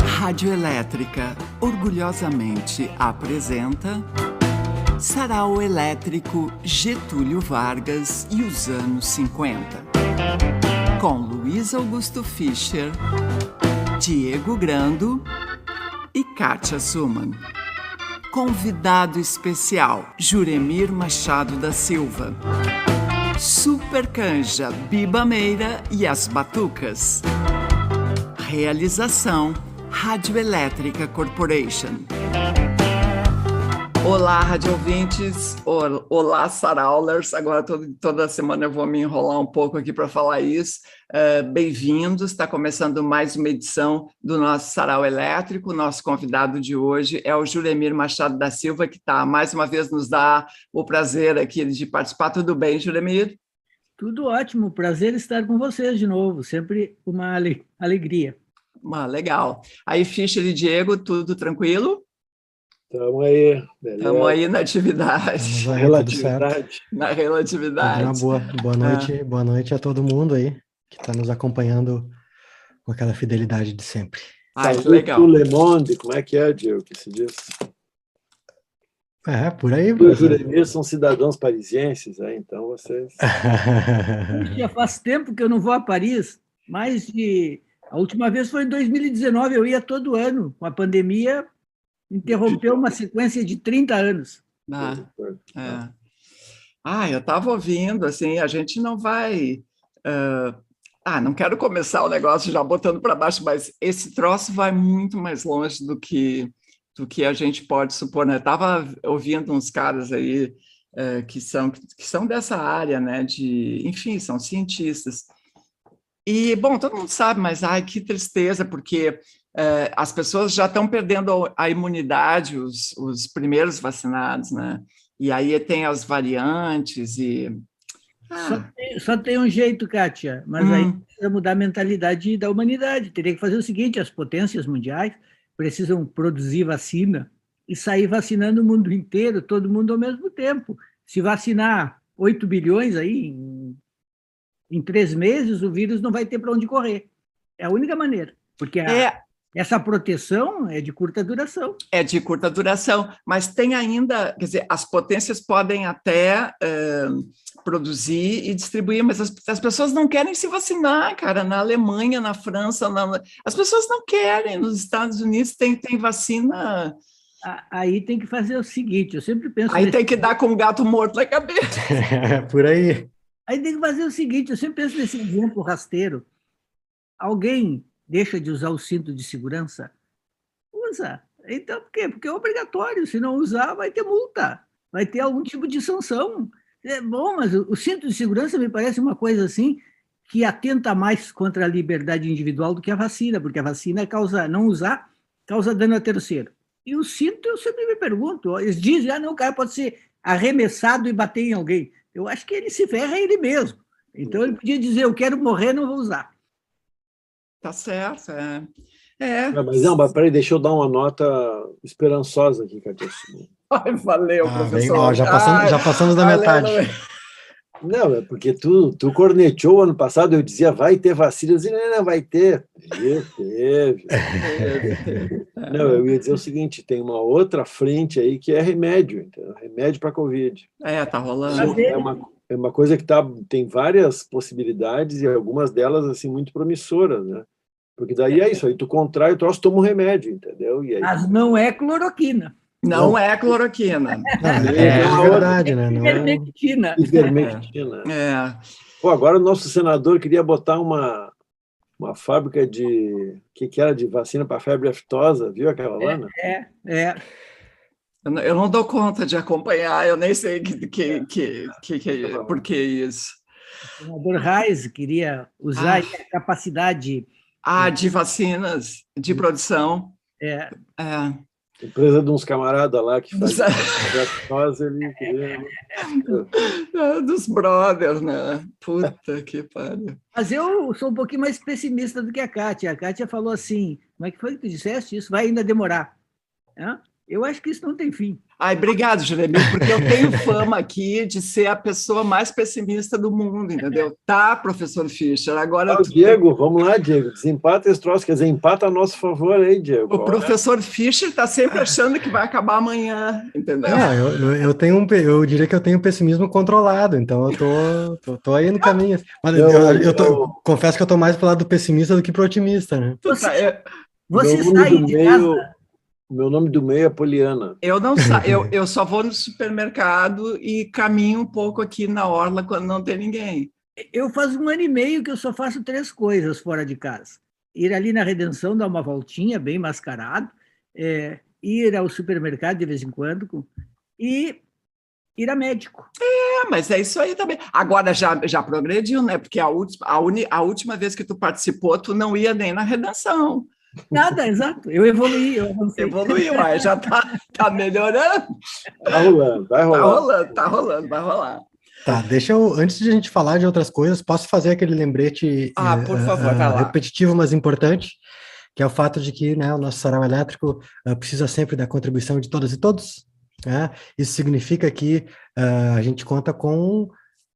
Rádio Elétrica orgulhosamente apresenta Sarau Elétrico Getúlio Vargas e os anos 50, com Luiz Augusto Fischer, Diego Grando e Kátia Suman. Convidado especial, Juremir Machado da Silva. Super Canja, Biba Meira e as Batucas. Realização, Rádio Elétrica Corporation. Olá, rádio ouvintes. Olá, Saraulers. Agora, toda semana eu vou me enrolar um pouco aqui para falar isso. Bem-vindos. Está começando mais uma edição do nosso Sarau Elétrico. Nosso convidado de hoje é o Juremir Machado da Silva, que mais uma vez nos dá o prazer aqui de participar. Tudo bem, Juremir? Tudo ótimo. Prazer estar com vocês de novo. Sempre uma alegria. Legal. Aí, Fischer e Diego, tudo tranquilo? Estamos aí, beleza. Estamos aí na atividade. Na relatividade. Na relatividade. Boa noite a todo mundo aí que está nos acompanhando com aquela fidelidade de sempre. Que legal. Le Monde, como é que é, Diego, que se diz? Por aí. Os Juremir são cidadãos parisienses, então vocês... Já faz tempo que eu não vou a Paris, A última vez foi em 2019, eu ia todo ano, com a pandemia... Interrompeu uma sequência de 30 anos. Eu estava ouvindo, assim, a gente não vai... não quero começar o negócio já botando para baixo, mas esse troço vai muito mais longe do que a gente pode supor, né? Estava ouvindo uns caras aí que são dessa área, né? Enfim, são cientistas. E, bom, todo mundo sabe, mas, que tristeza, porque... as pessoas já estão perdendo a imunidade, os primeiros vacinados, né? E aí tem as variantes e... Só tem um jeito, Kátia, mas aí precisa mudar a mentalidade da humanidade. Teria que fazer o seguinte, as potências mundiais precisam produzir vacina e sair vacinando o mundo inteiro, todo mundo ao mesmo tempo. Se vacinar 8 bilhões aí, em 3 meses, o vírus não vai ter para onde correr. É a única maneira, porque essa proteção é de curta duração. É de curta duração, mas tem ainda, quer dizer, as potências podem até produzir e distribuir, mas as pessoas não querem se vacinar, cara. Na Alemanha, na França, as pessoas não querem. Nos Estados Unidos tem vacina. Aí tem que fazer o seguinte, eu sempre penso... Aí tem que dar com um gato morto na cabeça. Por aí. Aí tem que fazer o seguinte, eu sempre penso nesse exemplo rasteiro. Alguém deixa de usar o cinto de segurança? Usa. Então, por quê? Porque é obrigatório. Se não usar, vai ter multa. Vai ter algum tipo de sanção. É bom, mas o cinto de segurança me parece uma coisa assim que atenta mais contra a liberdade individual do que a vacina, porque a vacina não usar causa dano a terceiro. E o cinto, eu sempre me pergunto, eles dizem, não, o cara pode ser arremessado e bater em alguém. Eu acho que ele se ferra ele mesmo. Então, ele podia dizer, eu quero morrer, não vou usar. Tá certo, Mas peraí, deixa eu dar uma nota esperançosa aqui, Kátia. Valeu, professor. Já passamos da metade. Não, é porque tu corneteou ano passado, eu dizia, vai ter vacina, eu dizia, não, vai ter. Teve. Não, eu ia dizer o seguinte, tem uma outra frente aí que é remédio, entendeu? Remédio para Covid. Tá rolando. É uma coisa que tem várias possibilidades e algumas delas assim muito promissoras, né? Porque daí é isso, aí tu contrai o troço, toma um remédio, entendeu? E aí... Mas não é cloroquina. Não é cloroquina. É verdade, né? Ivermectina. Ivermectina. Pô, agora o nosso senador queria botar uma fábrica de... que era de vacina para febre aftosa, viu aquela lá, né? Eu não dou conta de acompanhar, eu nem sei por que isso. O senador Reis queria usar a capacidade... de vacinas, de produção. Empresa de uns camaradas lá que faz aftosa, ele queria... Dos brothers, né? Puta que pariu. Mas eu sou um pouquinho mais pessimista do que a Kátia. A Kátia falou assim, como é que foi que tu disseste? Isso vai ainda demorar. Eu acho que isso não tem fim. Ai, obrigado, Jeremias, porque eu tenho fama aqui de ser a pessoa mais pessimista do mundo, entendeu? Tá, professor Fischer, agora... Diego, vamos lá, Diego, desempata esse troço, quer dizer, empata a nosso favor aí, Diego. O professor Fischer está sempre achando que vai acabar amanhã, entendeu? Não, eu diria que eu tenho pessimismo controlado, então eu tô aí no caminho. Mas confesso que eu tô mais pro lado do pessimista do que pro otimista, né? Você sai de casa... Meu nome do meio é Poliana. Eu só vou no supermercado e caminho um pouco aqui na orla quando não tem ninguém. Eu faço 1 ano e meio que eu só faço 3 coisas fora de casa. Ir ali na Redenção, dar uma voltinha bem mascarado, ir ao supermercado de vez em quando e ir a médico. Mas é isso aí também. Agora já progrediu, né? Porque a última vez que tu participou, tu não ia nem na Redenção. Nada, exato. Eu evoluí. Evoluiu, mas já tá melhorando. Vai rolar. Tá, antes de a gente falar de outras coisas, posso fazer aquele lembrete por favor, vai lá. repetitivo, mas importante, que é o fato de que, né, o nosso sarau elétrico precisa sempre da contribuição de todas e todos, né? Isso significa que a gente conta com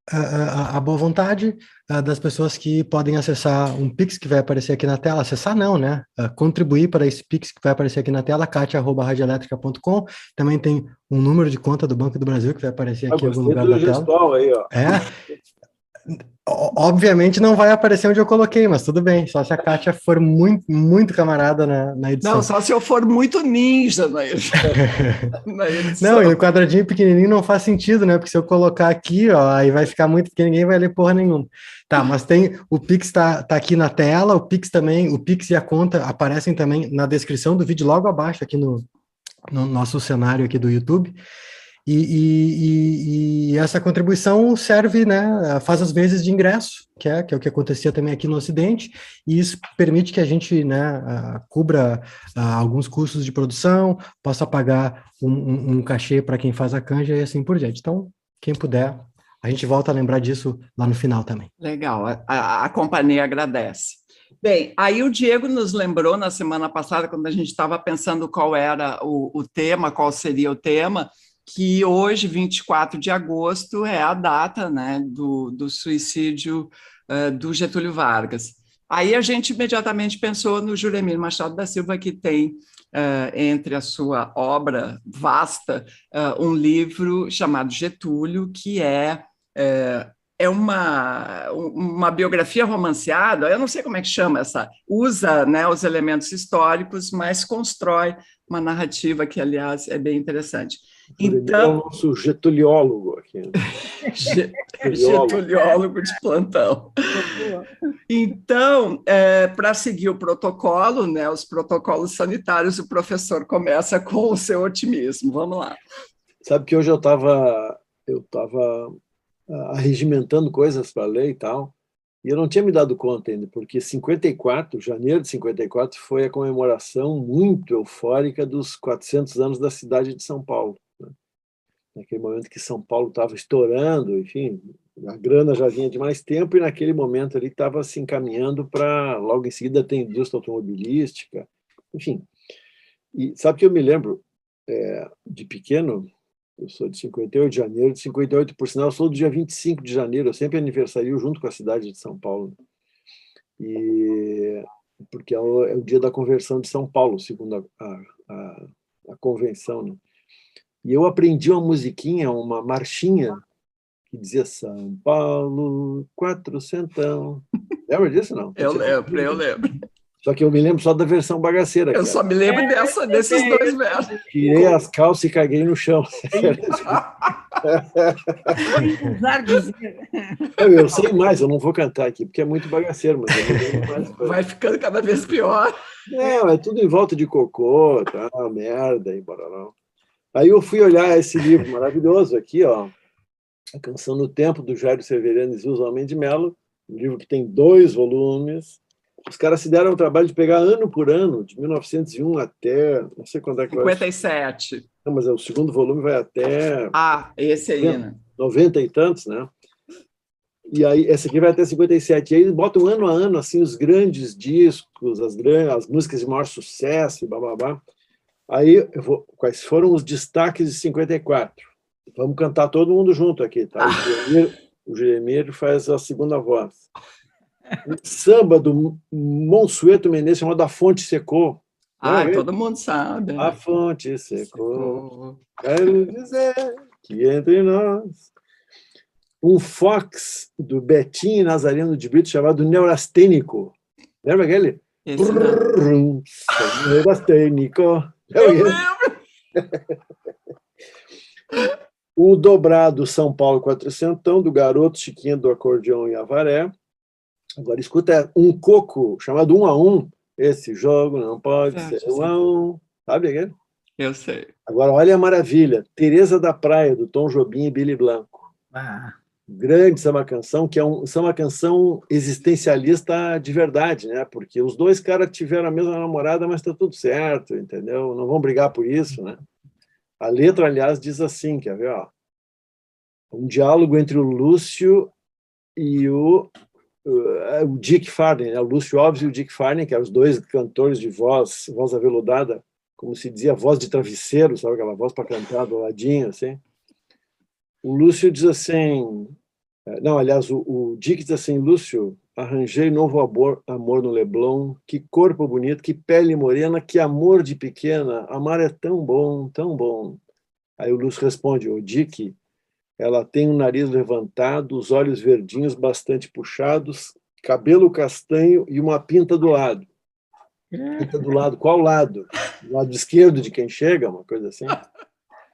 a boa vontade das pessoas que podem acessar um Pix que vai aparecer aqui na tela, acessar não, né? Contribuir para esse Pix que vai aparecer aqui na tela, katia@radioelétrica.com. Também tem um número de conta do Banco do Brasil que vai aparecer aqui em algum lugar da tela. Aí, ó. Obviamente não vai aparecer onde eu coloquei, mas tudo bem, só se a Kátia for muito, muito camarada na edição. Não, só se eu for muito ninja na edição. Não, e o quadradinho pequenininho não faz sentido, né? Porque se eu colocar aqui, ó, aí vai ficar muito pequeno, ninguém vai ler porra nenhuma. Tá, mas o Pix tá aqui na tela, o Pix e a conta aparecem também na descrição do vídeo, logo abaixo aqui no nosso cenário aqui do YouTube. E essa contribuição serve, né, faz as vezes de ingresso, que é o que acontecia também aqui no Ocidente, e isso permite que a gente, né, cubra alguns custos de produção, possa pagar um cachê para quem faz a canja e assim por diante. Então, quem puder, a gente volta a lembrar disso lá no final também. Legal, a companhia agradece. Bem, aí o Diego nos lembrou na semana passada, quando a gente estava pensando qual era o tema, qual seria o tema, que hoje, 24 de agosto, é a data, né, do suicídio do Getúlio Vargas. Aí a gente imediatamente pensou no Juremir Machado da Silva, que tem, entre a sua obra vasta, um livro chamado Getúlio, que é uma biografia romanceada, eu não sei como é que chama usa, né, os elementos históricos, mas constrói uma narrativa que, aliás, é bem interessante. Então, é o nosso getuliólogo aqui. Getuliólogo de plantão. Então, para seguir o protocolo, né, os protocolos sanitários, o professor começa com o seu otimismo. Vamos lá. Sabe que hoje eu estava arregimentando coisas para ler e tal, e eu não tinha me dado conta ainda, porque janeiro de 54, foi a comemoração muito eufórica dos 400 anos da cidade de São Paulo. Naquele momento que São Paulo estava estourando, enfim, a grana já vinha de mais tempo, e naquele momento ali estava se encaminhando para, logo em seguida, ter indústria automobilística, enfim. E sabe que eu me lembro, de pequeno, eu sou de 58, de janeiro de 58, por sinal, eu sou do dia 25 de janeiro, eu sempre aniversario junto com a cidade de São Paulo, porque é o dia da conversão de São Paulo, segundo a convenção, né? E eu aprendi uma musiquinha, uma marchinha, que dizia São Paulo, 400. Lembra disso, não? Eu lembro. Só que eu me lembro só da versão bagaceira. Eu só me lembro desses dois versos. Tirei as calças e caguei no chão. Eu sei mais, eu não vou cantar aqui, porque é muito bagaceiro, mas eu não lembro mais. Vai ficando cada vez pior. É tudo em volta de cocô, tá? Merda, embora não. Aí eu fui olhar esse livro maravilhoso aqui, ó, A Canção do Tempo, do Jairo Severiano e Zilza Homem de Mello, um livro que tem 2 volumes. Os caras se deram o trabalho de pegar ano por ano, de 1901 até, não sei quando é que 57. vai. Não, mas o segundo volume vai até... esse aí, né? 90 e tantos, né? E aí, esse aqui vai até 57. E aí eles botam ano a ano, assim, os grandes discos, as músicas de maior sucesso, e bababá. Aí, quais foram os destaques de 54? Vamos cantar todo mundo junto aqui, tá? O Jeremir faz a segunda voz. Um samba do Monsueto Menezes chamado A Fonte Secou. Todo mundo sabe. A fonte secou. Quero dizer que entre nós. Um Fox do Betinho Nazareno de Brito chamado Neurastênico. Lembra aquele? Neurastênico. Eu lembro. O dobrado São Paulo Quatrocentão, do Garoto, Chiquinha do Acordeão e Avaré. Agora, escuta um coco chamado 1 a 1. Esse jogo não pode ser 1 a 1. Sabe aquele? Eu sei. Agora, olha a maravilha. Teresa da Praia, do Tom Jobim e Billy Blanco. Grande samba-canção, que é um samba-canção existencialista de verdade, né? Porque os dois caras tiveram a mesma namorada, mas está tudo certo, entendeu? Não vão brigar por isso, né? A letra, aliás, diz assim, quer ver? Ó, um diálogo entre o Lúcio e o Dick Farney, né? O Lúcio Alves e o Dick Farney, que eram os dois cantores de voz aveludada, como se dizia, voz de travesseiro, sabe aquela voz para cantar do ladinho, assim? O Lúcio diz assim... Não, aliás, o Dick diz assim, Lúcio, arranjei novo amor no Leblon, que corpo bonito, que pele morena, que amor de pequena, amar é tão bom, tão bom. Aí o Lúcio responde, o Dick, ela tem um nariz levantado, os olhos verdinhos bastante puxados, cabelo castanho e uma pinta do lado. Pinta do lado, qual lado? Do lado esquerdo de quem chega, uma coisa assim.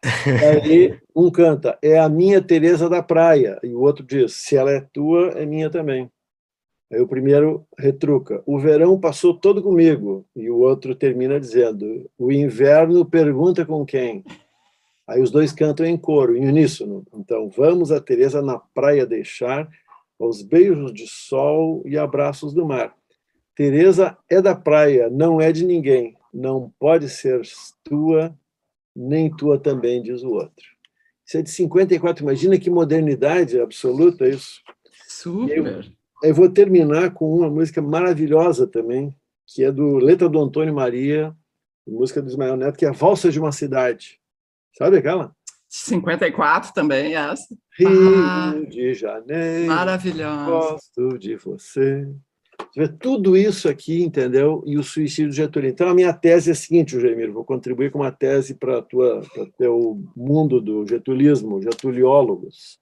Aí um canta, é a minha Teresa da Praia, e o outro diz, se ela é tua, é minha também. Aí o primeiro retruca, o verão passou todo comigo, e o outro termina dizendo, o inverno pergunta com quem? Aí os dois cantam em coro, em uníssono. Então, vamos a Teresa na praia deixar, aos beijos de sol e abraços do mar. Teresa é da praia, não é de ninguém, não pode ser tua, nem tua também, diz o outro. Isso é de 54, imagina que modernidade absoluta isso. Super. Eu vou terminar com uma música maravilhosa também, que é letra do Antônio Maria, música do Ismael Neto, que é a Valsa de uma Cidade. Sabe aquela? 54 também, essa. Rio de Janeiro, maravilhosa. Gosto de você. Tudo isso aqui, entendeu? E o suicídio do Getúlio. Então, a minha tese é a seguinte, Jaimiro, vou contribuir com uma tese para o teu mundo do getulismo, getuliólogos.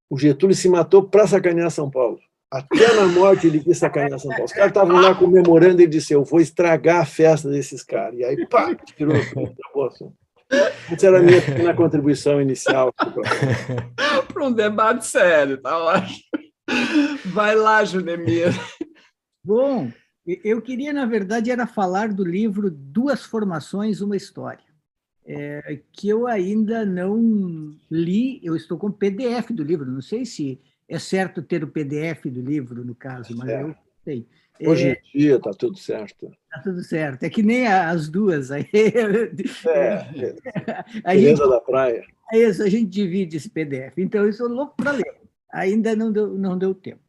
O Getúlio se matou para sacanear São Paulo. Até na morte ele quis sacanear São Paulo. Os caras estavam lá comemorando e ele disse, eu vou estragar a festa desses caras. E aí, pá, tirou o assunto. Essa era a minha pequena contribuição inicial. Para um debate sério, tá ótimo. Vai lá, Judemir. Bom, eu queria, na verdade, era falar do livro Duas Formações, Uma História, que eu ainda não li, eu estou com o PDF do livro, não sei se é certo ter o PDF do livro, no caso, mas eu sei. Hoje em dia está tudo certo. Está tudo certo, é que nem as duas. Aí, Teresa da Praia. É isso, a gente divide esse PDF. Então, eu sou louco para ler. Ainda não deu tempo.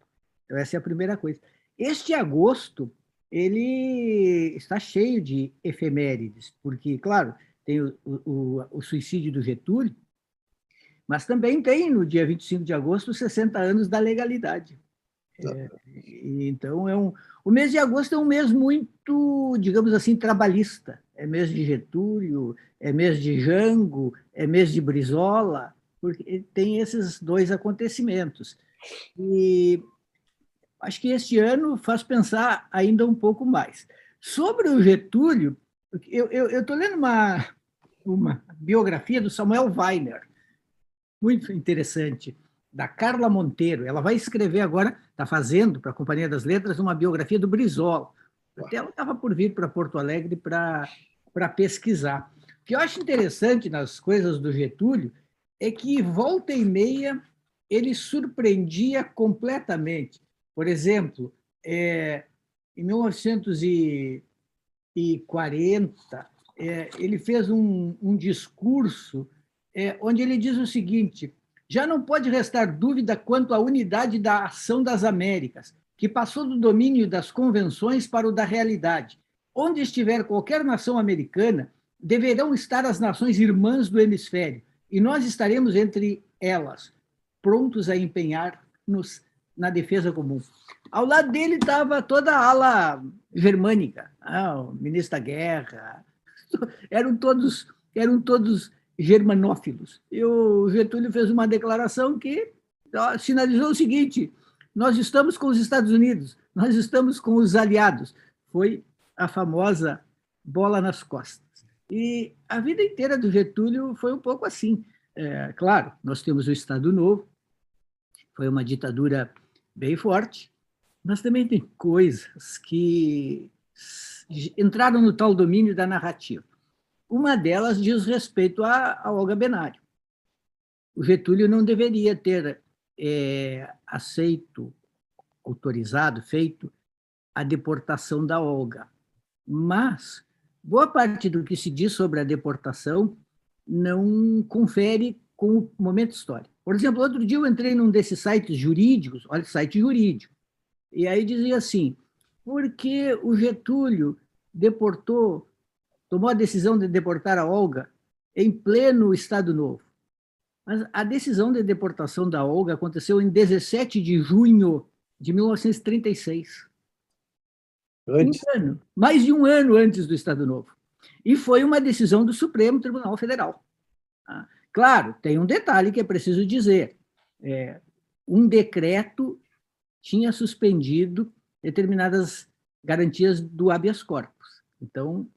Então, essa é a primeira coisa. Este agosto, ele está cheio de efemérides, porque, claro, tem o suicídio do Getúlio, mas também tem, no dia 25 de agosto, 60 anos da legalidade. Então, o mês de agosto é um mês muito, digamos assim, trabalhista. É mês de Getúlio, é mês de Jango, é mês de Brizola, porque tem esses dois acontecimentos. E acho que este ano faz pensar ainda um pouco mais. Sobre o Getúlio, eu estou lendo uma biografia do Samuel Weiner, muito interessante, da Carla Monteiro. Ela vai escrever agora, está fazendo para a Companhia das Letras, uma biografia do Brizola. Até ela estava por vir para Porto Alegre para pesquisar. O que eu acho interessante nas coisas do Getúlio é que, volta e meia, ele surpreendia completamente. Por exemplo, em 1940, ele fez um discurso onde ele diz o seguinte: já não pode restar dúvida quanto à unidade da ação das Américas, que passou do domínio das convenções para o da realidade. Onde estiver qualquer nação americana, deverão estar as nações irmãs do hemisfério, e nós estaremos entre elas, prontos a empenhar-nos na defesa comum. Ao lado dele estava toda a ala germânica, o ministro da Guerra, eram todos germanófilos. E o Getúlio fez uma declaração que sinalizou o seguinte: nós estamos com os Estados Unidos, nós estamos com os aliados. Foi a famosa bola nas costas. E a vida inteira do Getúlio foi um pouco assim. Claro, nós temos o Estado Novo, foi uma ditadura bem forte, mas também tem coisas que entraram no tal domínio da narrativa. Uma delas diz respeito a Olga Benário. O Getúlio não deveria ter aceito, autorizado, feito a deportação da Olga. Mas boa parte do que se diz sobre a deportação não confere com o momento histórico. Por exemplo, outro dia eu entrei num desses sites jurídicos, olha, site jurídico, e aí dizia assim: porque o Getúlio tomou a decisão de deportar a Olga em pleno Estado Novo. Mas a decisão de deportação da Olga aconteceu em 17 de junho de 1936. Mais de um ano antes do Estado Novo. E foi uma decisão do Supremo Tribunal Federal. Claro, tem um detalhe que é preciso dizer. Um decreto tinha suspendido determinadas garantias do habeas corpus. Então,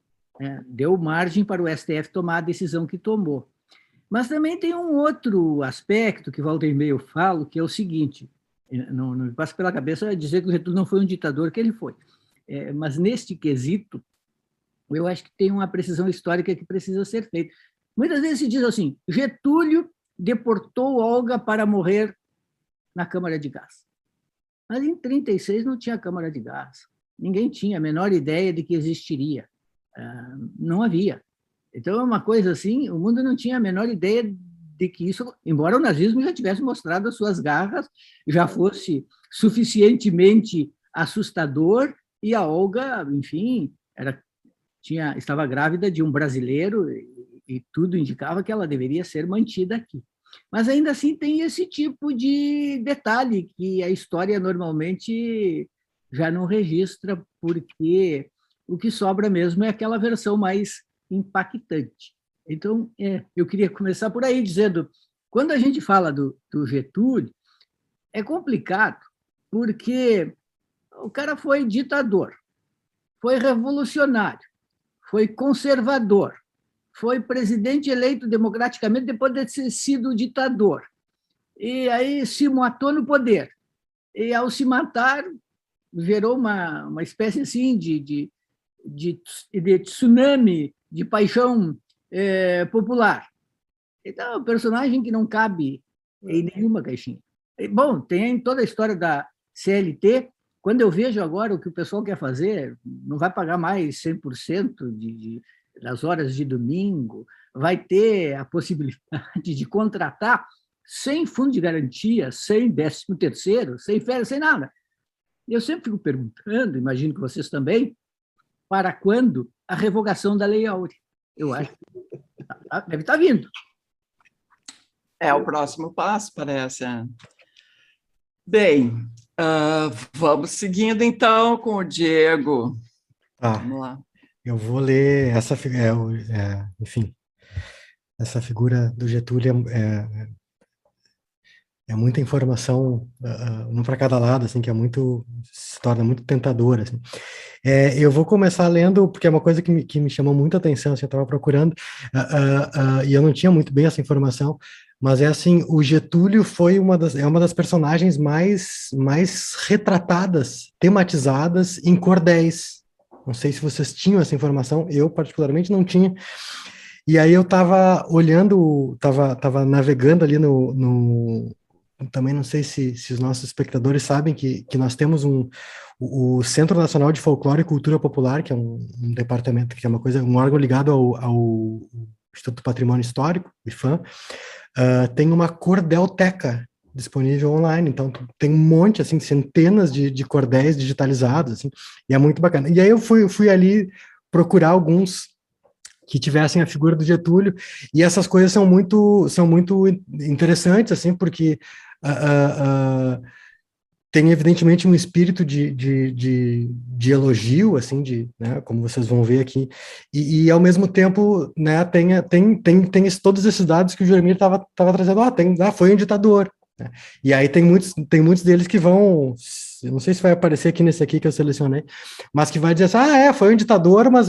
deu margem para o STF tomar a decisão que tomou. Mas também tem um outro aspecto que volta e meia eu falo, que é o seguinte: não me passa pela cabeça dizer que o Getúlio não foi um ditador, que ele foi. Mas neste quesito, eu acho que tem uma precisão histórica que precisa ser feita. Muitas vezes se diz assim: Getúlio deportou Olga para morrer na Câmara de Gás. Mas em 1936 não tinha Câmara de Gás. Ninguém tinha a menor ideia de que existiria. Não havia. Então, é uma coisa assim, o mundo não tinha a menor ideia de que isso, embora o nazismo já tivesse mostrado as suas garras, já fosse suficientemente assustador, e a Olga, enfim, estava grávida de um brasileiro e tudo indicava que ela deveria ser mantida aqui. Mas ainda assim tem esse tipo de detalhe que a história normalmente já não registra, porque o que sobra mesmo é aquela versão mais impactante. Então, eu queria começar por aí dizendo, quando a gente fala do Getúlio, é complicado, porque o cara foi ditador, foi revolucionário, foi conservador, foi presidente eleito democraticamente depois de ter sido ditador. E aí se matou no poder. E, ao se matar, gerou uma espécie assim de tsunami de paixão popular. Então, é um personagem que não cabe em nenhuma caixinha. Bom, tem toda a história da CLT. Quando eu vejo agora o que o pessoal quer fazer, não vai pagar mais 100% das horas de domingo, vai ter a possibilidade de contratar sem fundo de garantia, sem 13º, sem férias, sem nada. E eu sempre fico perguntando, imagino que vocês também, para quando a revogação da Lei Áurea? Eu acho que deve estar vindo. É o próximo passo, parece. Bem, vamos seguindo, então, com o Diego. Vamos lá. Eu vou ler enfim, essa figura do Getúlio é muita informação, um para cada lado, assim, que se torna muito tentadora, assim. Eu vou começar lendo, porque é uma coisa que me chamou muita atenção, assim, eu estava procurando, e eu não tinha muito bem essa informação, mas assim, o Getúlio foi uma das personagens mais retratadas, tematizadas em cordéis. Não sei se vocês tinham essa informação, eu particularmente não tinha. E aí eu estava olhando, estava navegando ali também não sei se os nossos espectadores sabem que nós temos o Centro Nacional de Folclore e Cultura Popular, que é um departamento, que é um órgão ligado ao Instituto Patrimônio Histórico, IFAM, tem uma cordelteca disponível online, então tem um monte, assim, centenas de cordéis digitalizados, assim, e é muito bacana. E aí eu fui ali procurar alguns que tivessem a figura do Getúlio, e essas coisas são muito interessantes, assim, porque tem evidentemente um espírito de elogio, assim, né, como vocês vão ver aqui, e ao mesmo tempo, né, tem todos esses dados que o Juremir estava trazendo, foi um ditador, né? E aí tem muitos deles que vão, eu não sei se vai aparecer aqui nesse aqui que eu selecionei, mas que vai dizer assim, foi um ditador, mas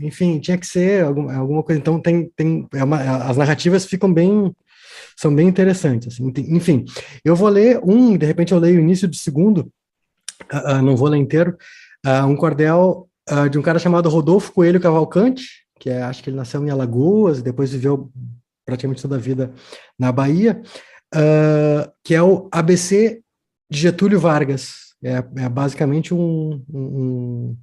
enfim, tinha que ser alguma coisa, então as narrativas são bem interessantes, assim. Enfim, eu vou ler de repente eu leio o início do segundo, não vou ler inteiro, um cordel de um cara chamado Rodolfo Coelho Cavalcante, que acho que ele nasceu em Alagoas, depois viveu praticamente toda a vida na Bahia, que é o ABC de Getúlio Vargas, é basicamente um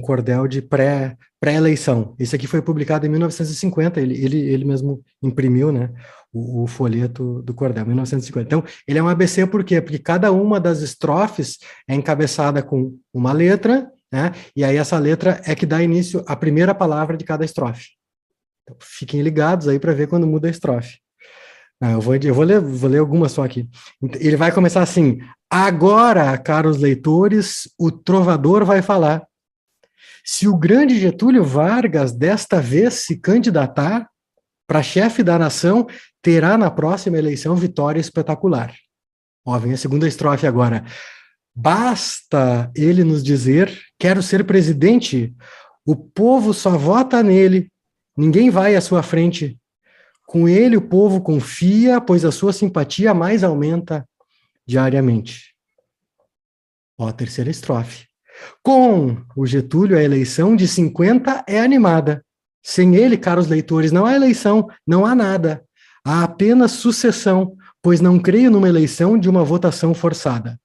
cordel de pré-eleição. Esse aqui foi publicado em 1950, ele mesmo imprimiu, né, o folheto do cordel, 1950. Então, ele é um ABC por quê? Porque cada uma das estrofes é encabeçada com uma letra, né, e aí essa letra é que dá início à primeira palavra de cada estrofe. Então, fiquem ligados aí para ver quando muda a estrofe. Eu vou ler algumas só aqui. Ele vai começar assim: agora, caros leitores, o trovador vai falar. Se o grande Getúlio Vargas desta vez se candidatar para chefe da nação, terá na próxima eleição vitória espetacular. Vem a segunda estrofe agora. Basta ele nos dizer, quero ser presidente, o povo só vota nele, ninguém vai à sua frente. Com ele o povo confia, pois a sua simpatia mais aumenta diariamente. A terceira estrofe. Com o Getúlio, a eleição de 50 é animada. Sem ele, caros leitores, não há eleição, não há nada. Há apenas sucessão, pois não creio numa eleição de uma votação forçada.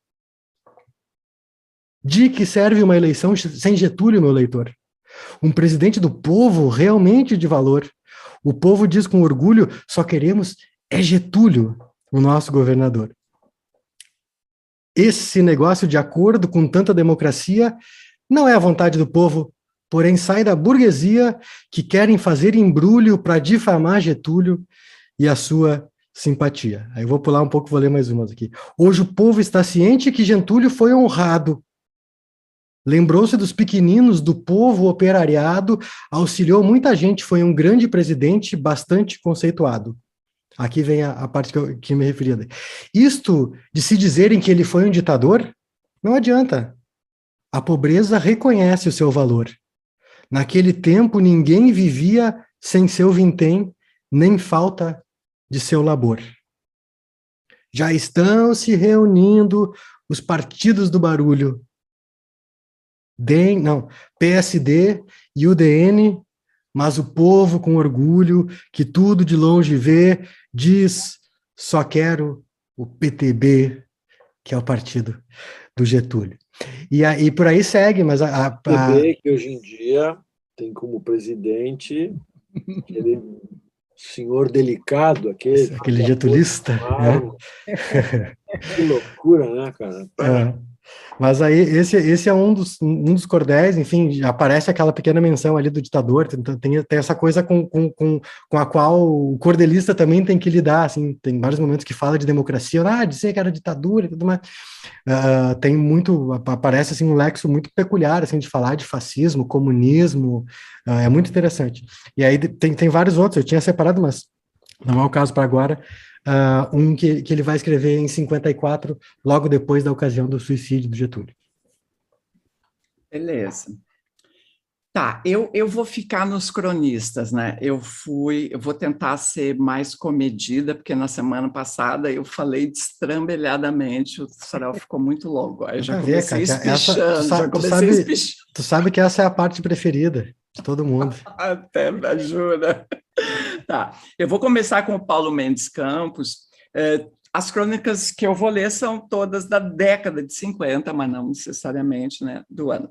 De que serve uma eleição sem Getúlio, meu leitor? Um presidente do povo realmente de valor. O povo diz com orgulho, só queremos Getúlio, o nosso governador. Esse negócio de acordo com tanta democracia não é a vontade do povo, porém sai da burguesia que querem fazer embrulho para difamar Getúlio e a sua simpatia. Aí eu vou pular um pouco, vou ler mais umas aqui. Hoje o povo está ciente que Getúlio foi honrado. Lembrou-se dos pequeninos, do povo operariado, auxiliou muita gente, foi um grande presidente, bastante conceituado. Aqui vem a parte que me referia. Isto de se dizerem que ele foi um ditador, não adianta. A pobreza reconhece o seu valor. Naquele tempo, ninguém vivia sem seu vintém, nem falta de seu labor. Já estão se reunindo os partidos do barulho. PSD e UDN, mas o povo com orgulho, que tudo de longe vê, diz, só quero o PTB, que é o partido do Getúlio. E por aí segue, mas o PTB, que hoje em dia tem como presidente aquele senhor delicado, aquele getulista. Que loucura, né, cara? Mas aí, esse é um dos cordéis, enfim, aparece aquela pequena menção ali do ditador, tem essa coisa com a qual o cordelista também tem que lidar, assim, tem vários momentos que fala de democracia, dizer que era ditadura e tudo mais, aparece assim um lexo muito peculiar, assim, de falar de fascismo, comunismo, é muito interessante. E aí tem vários outros, eu tinha separado, mas não é o caso para agora, que ele vai escrever em 54, logo depois da ocasião do suicídio do Getúlio. Beleza. Tá, eu vou ficar nos cronistas, né? Eu vou tentar ser mais comedida, porque na semana passada eu falei destrambelhadamente, o sarau ficou muito longo, aí já comecei espichando, Tu sabe que essa é a parte preferida de todo mundo. Até me ajuda. Tá, eu vou começar com o Paulo Mendes Campos. As crônicas que eu vou ler são todas da década de 50, mas não necessariamente, né, do ano.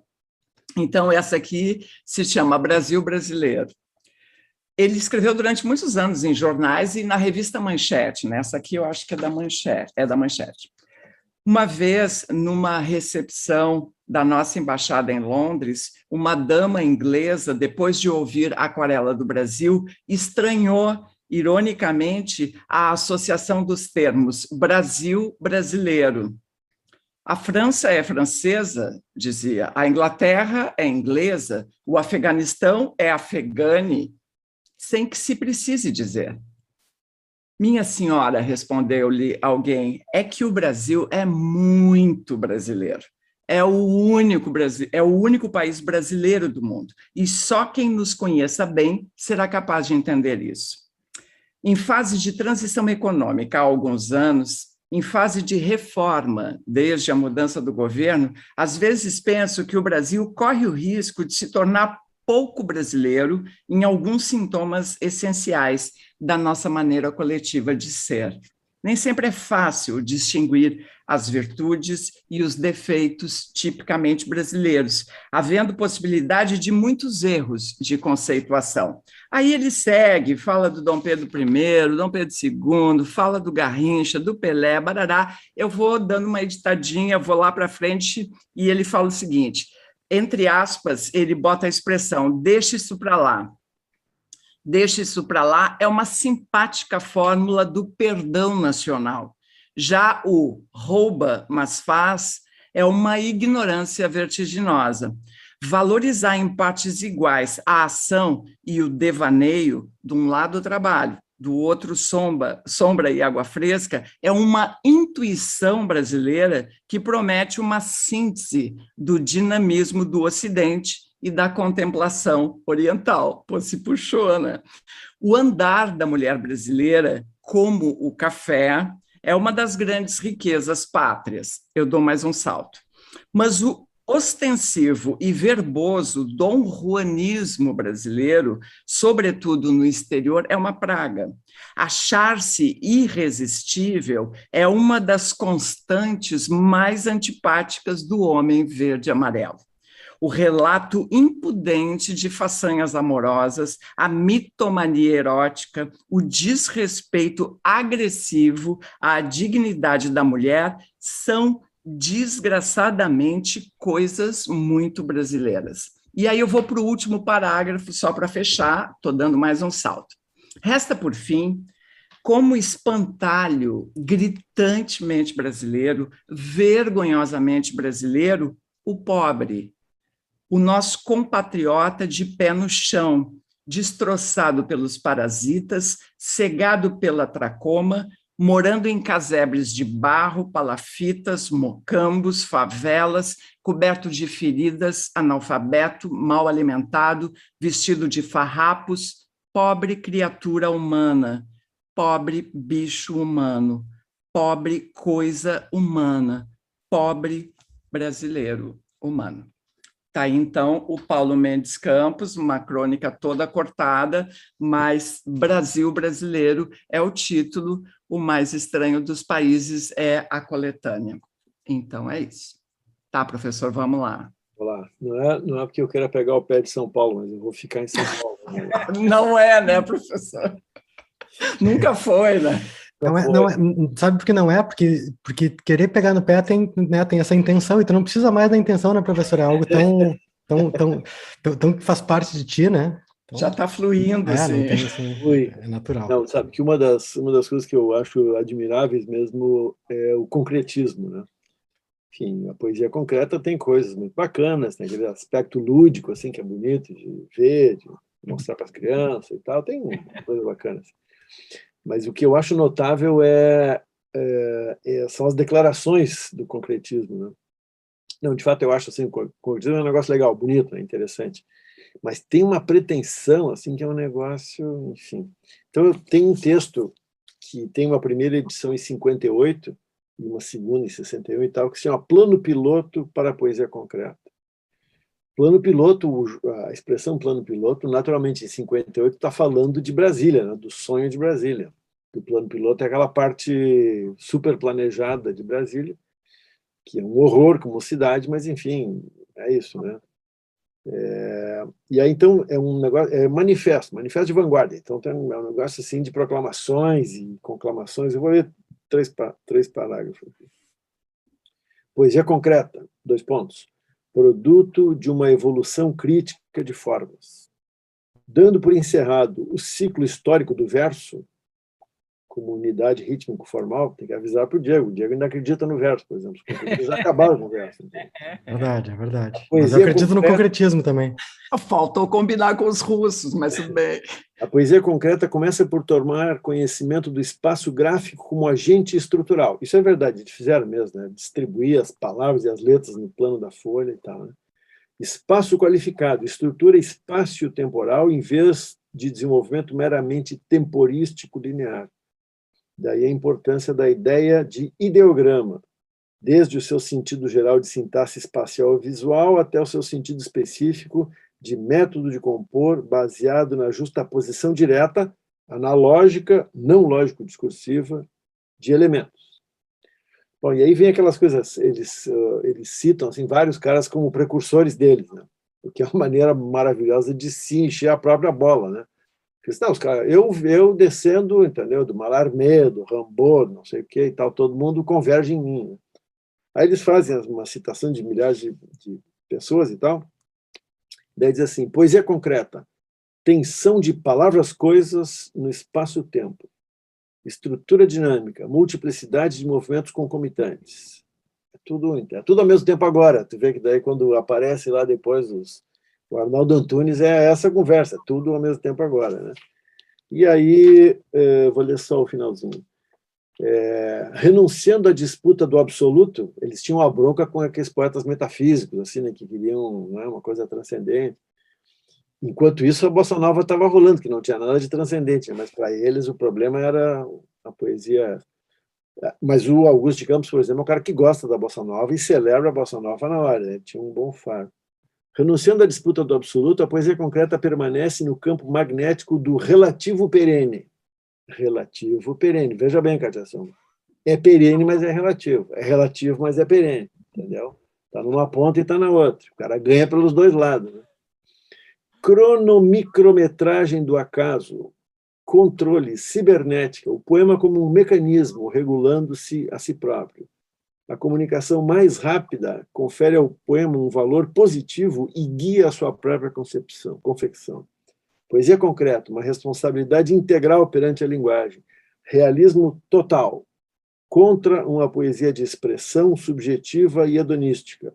Então, essa aqui se chama Brasil Brasileiro. Ele escreveu durante muitos anos em jornais e na revista Manchete, né? Essa aqui eu acho que é da Manchete. Uma vez, numa recepção da nossa embaixada em Londres, uma dama inglesa, depois de ouvir Aquarela do Brasil, estranhou, ironicamente, a associação dos termos Brasil, brasileiro. A França é francesa, dizia, a Inglaterra é inglesa, o Afeganistão é afegane, sem que se precise dizer. Minha senhora, respondeu-lhe alguém, é que o Brasil é muito brasileiro. É o único país brasileiro do mundo. E só quem nos conheça bem será capaz de entender isso. Em fase de transição econômica há alguns anos, em fase de reforma, desde a mudança do governo, às vezes penso que o Brasil corre o risco de se tornar pouco brasileiro em alguns sintomas essenciais da nossa maneira coletiva de ser. Nem sempre é fácil distinguir as virtudes e os defeitos tipicamente brasileiros, havendo possibilidade de muitos erros de conceituação. Aí ele segue, fala do Dom Pedro I, Dom Pedro II, fala do Garrincha, do Pelé, barará. Eu vou dando uma editadinha, vou lá para frente e ele fala o seguinte, entre aspas, ele bota a expressão, deixa isso para lá. Deixa isso para lá é uma simpática fórmula do perdão nacional. Já o rouba, mas faz, é uma ignorância vertiginosa. Valorizar em partes iguais a ação e o devaneio, de um lado o trabalho, do outro sombra e água fresca, é uma intuição brasileira que promete uma síntese do dinamismo do Ocidente e da contemplação oriental. Pô, se puxou, né? O andar da mulher brasileira, como o café, é uma das grandes riquezas pátrias. Eu dou mais um salto. Mas o ostensivo e verboso dom juanismo brasileiro, sobretudo no exterior, é uma praga. Achar-se irresistível é uma das constantes mais antipáticas do homem verde-amarelo. O relato impudente de façanhas amorosas, a mitomania erótica, o desrespeito agressivo à dignidade da mulher são desgraçadamente coisas muito brasileiras. E aí eu vou para o último parágrafo, só para fechar, estou dando mais um salto. Resta, por fim, como espantalho gritantemente brasileiro, vergonhosamente brasileiro, o pobre, o nosso compatriota de pé no chão, destroçado pelos parasitas, cegado pela tracoma, morando em casebres de barro, palafitas, mocambos, favelas, coberto de feridas, analfabeto, mal alimentado, vestido de farrapos, pobre criatura humana, pobre bicho humano, pobre coisa humana, pobre brasileiro humano. Tá aí, então, o Paulo Mendes Campos, uma crônica toda cortada, mas Brasil brasileiro é o título, o mais estranho dos países é a coletânea. Então, é isso. Tá, professor, vamos lá. Olá. Não é porque eu quero pegar o pé de São Paulo, mas eu vou ficar em São Paulo. Né? Não é, né, professor? Nunca foi, né? Sabe por que não é? Porque querer pegar no pé tem, né, tem essa intenção, e tu não precisa mais da intenção, né, professor? É algo tão que faz parte de ti, né? Então, já está fluindo, assim. Não tem, assim, é natural. Não, sabe que uma das coisas que eu acho admiráveis mesmo é o concretismo, né? Enfim, a poesia concreta tem coisas muito bacanas, tem aquele aspecto lúdico, assim, que é bonito de ver, de mostrar para as crianças e tal, tem coisas bacanas. Mas o que eu acho notável são as declarações do concretismo, né? Não, de fato, eu acho assim, o concretismo é um negócio legal, bonito, né, interessante. Mas tem uma pretensão, assim, que é um negócio, enfim. Então, eu tenho um texto que tem uma primeira edição em 58 e uma segunda em 61 e tal, que se chama Plano Piloto para a Poesia Concreta. Plano piloto, a expressão plano piloto, naturalmente, em 58, está falando de Brasília, né, do sonho de Brasília. O plano piloto é aquela parte super planejada de Brasília, que é um horror como cidade, mas, enfim, é isso, né? E aí, então, é um negócio, manifesto de vanguarda. Então, é um negócio assim de proclamações e conclamações. Eu vou ler três parágrafos aqui. Poesia concreta, 2 pontos. Produto de uma evolução crítica de formas. Dando por encerrado o ciclo histórico do verso, como unidade rítmico-formal, tem que avisar para o Diego ainda acredita no verso, por exemplo. Eles acabaram com o verso. Então. É verdade. Mas eu acredito no concretismo também. Faltou combinar com os russos, mas tudo bem. A poesia concreta começa por tomar conhecimento do espaço gráfico como agente estrutural. Isso é verdade, eles fizeram mesmo, né? Distribuir as palavras e as letras no plano da folha e tal. Né? Espaço qualificado, estrutura espaço-temporal em vez de desenvolvimento meramente temporístico linear. Daí a importância da ideia de ideograma, desde o seu sentido geral de sintaxe espacial visual até o seu sentido específico de método de compor baseado na justaposição direta, analógica, não lógico-discursiva, de elementos. Bom, e aí vem aquelas coisas, eles citam assim, vários caras como precursores deles, né? O que é uma maneira maravilhosa de se encher a própria bola, né? Porque, não, os caras, eu descendo, entendeu? Do Mallarmé, do Rimbaud, não sei o que e tal, todo mundo converge em mim. Né? Aí eles fazem uma citação de milhares de pessoas e tal, daí diz assim, poesia concreta, tensão de palavras-coisas no espaço-tempo, estrutura dinâmica, multiplicidade de movimentos concomitantes. É tudo ao mesmo tempo agora. Tu vê que daí quando aparece lá depois o Arnaldo Antunes é essa conversa, tudo ao mesmo tempo agora. Né? E aí, vou ler só o finalzinho. Renunciando à disputa do absoluto, eles tinham uma bronca com aqueles poetas metafísicos, assim, né, que queriam, né, uma coisa transcendente. Enquanto isso, a Bossa Nova estava rolando, que não tinha nada de transcendente, mas para eles o problema era a poesia. Mas o Augusto de Campos, por exemplo, é um cara que gosta da Bossa Nova e celebra a Bossa Nova na hora, né? Tinha um bom faro. Renunciando à disputa do absoluto, a poesia concreta permanece no campo magnético do relativo perene. Relativo perene. Veja bem, Cátia Sombra. É perene, mas é relativo. É relativo, mas é perene. Entendeu? Está numa ponta e está na outra. O cara ganha pelos dois lados. Né? Cronomicrometragem do acaso. Controle, cibernética. O poema como um mecanismo regulando-se a si próprio. A comunicação mais rápida confere ao poema um valor positivo e guia a sua própria confecção. Poesia concreta, uma responsabilidade integral perante a linguagem. Realismo total, contra uma poesia de expressão subjetiva e hedonística.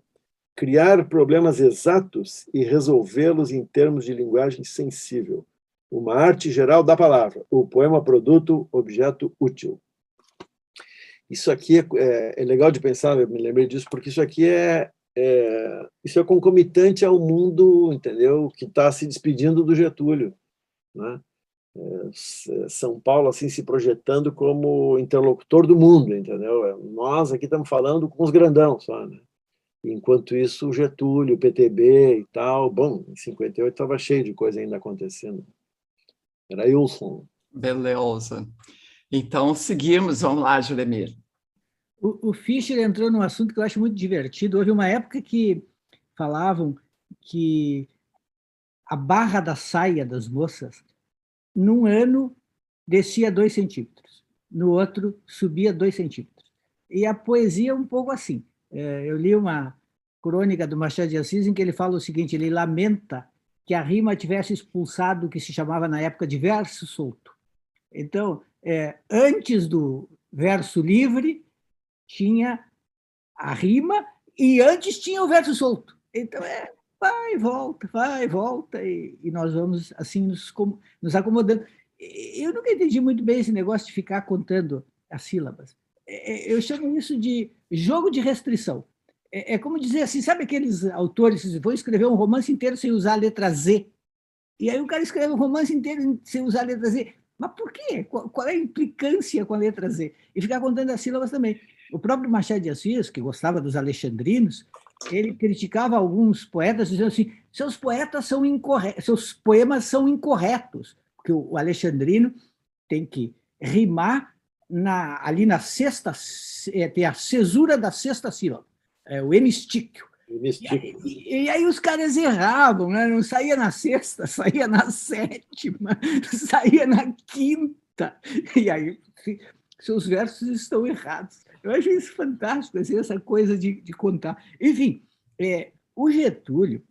Criar problemas exatos e resolvê-los em termos de linguagem sensível. Uma arte geral da palavra. O poema produto, objeto útil. Isso aqui é legal de pensar, eu me lembrei disso, porque isso aqui isso é concomitante ao mundo, entendeu? Que está se despedindo do Getúlio. Né? São Paulo assim se projetando como interlocutor do mundo, entendeu? Nós aqui estamos falando com os grandão só, né? Enquanto isso, o Getúlio, o PTB e tal, bom, em 58 estava cheio de coisa ainda acontecendo. Era Wilson. Beleza. Então, seguimos. Vamos lá, Juremir. O Fischer entrou num assunto que eu acho muito divertido. Houve uma época que falavam que a barra da saia das moças, num ano, descia 2 centímetros, no outro, subia 2 centímetros. E a poesia é um pouco assim. Eu li uma crônica do Machado de Assis em que ele fala o seguinte, ele lamenta que a rima tivesse expulsado o que se chamava na época de verso solto. Então, antes do verso livre, tinha a rima e antes tinha o verso solto. Então, vai e volta, e nós vamos assim nos acomodando. Eu nunca entendi muito bem esse negócio de ficar contando as sílabas. Eu chamo isso de jogo de restrição. É como dizer assim, sabe aqueles autores que vão escrever um romance inteiro sem usar a letra Z? E aí o cara escreve um romance inteiro sem usar a letra Z. Mas por quê? Qual é a implicância com a letra Z? E ficar contando as sílabas também. O próprio Machado de Assis, que gostava dos alexandrinos, ele criticava alguns poetas dizendo assim, seus poemas são incorretos, porque o alexandrino tem que rimar ali na sexta, tem a cesura da sexta sílaba, o hemistíquio. E aí os caras erravam, né? Não saía na sexta, saía na sétima, saía na quinta. E aí seus versos estão errados. Eu acho isso fantástico, assim, essa coisa de contar. Enfim, o Getúlio,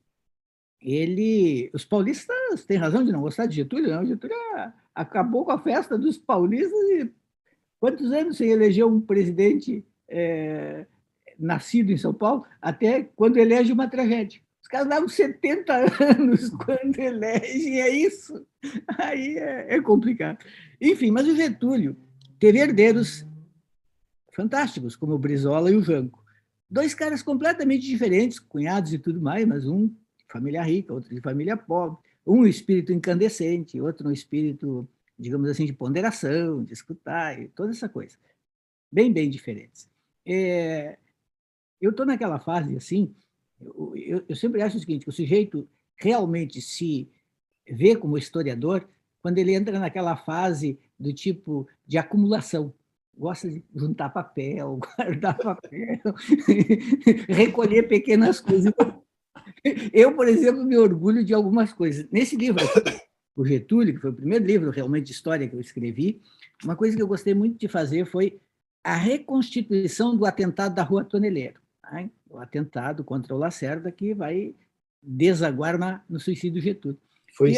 os paulistas têm razão de não gostar de Getúlio, não. Getúlio acabou com a festa dos paulistas e quantos anos sem eleger um presidente nascido em São Paulo, até quando elege uma tragédia. Os caras davam 70 anos quando elegem, é isso. Aí é complicado. Enfim, mas o Getúlio teve herdeiros fantásticos, como o Brizola e o Janco. Dois caras completamente diferentes, cunhados e tudo mais, mas um de família rica, outro de família pobre. Um espírito incandescente, outro um espírito, digamos assim, de ponderação, de escutar, e toda essa coisa. Bem, bem diferentes. Eu estou naquela fase, assim, eu sempre acho o seguinte, que o sujeito realmente se vê como historiador quando ele entra naquela fase do tipo de acumulação. Gosta de juntar papel, guardar papel, recolher pequenas coisas. Eu, por exemplo, me orgulho de algumas coisas. Nesse livro, o Getúlio, que foi o primeiro livro realmente de história que eu escrevi, uma coisa que eu gostei muito de fazer foi a reconstituição do atentado da Rua Toneleiro. Né? O atentado contra o Lacerda, que vai desaguar no suicídio do Getúlio. Foi em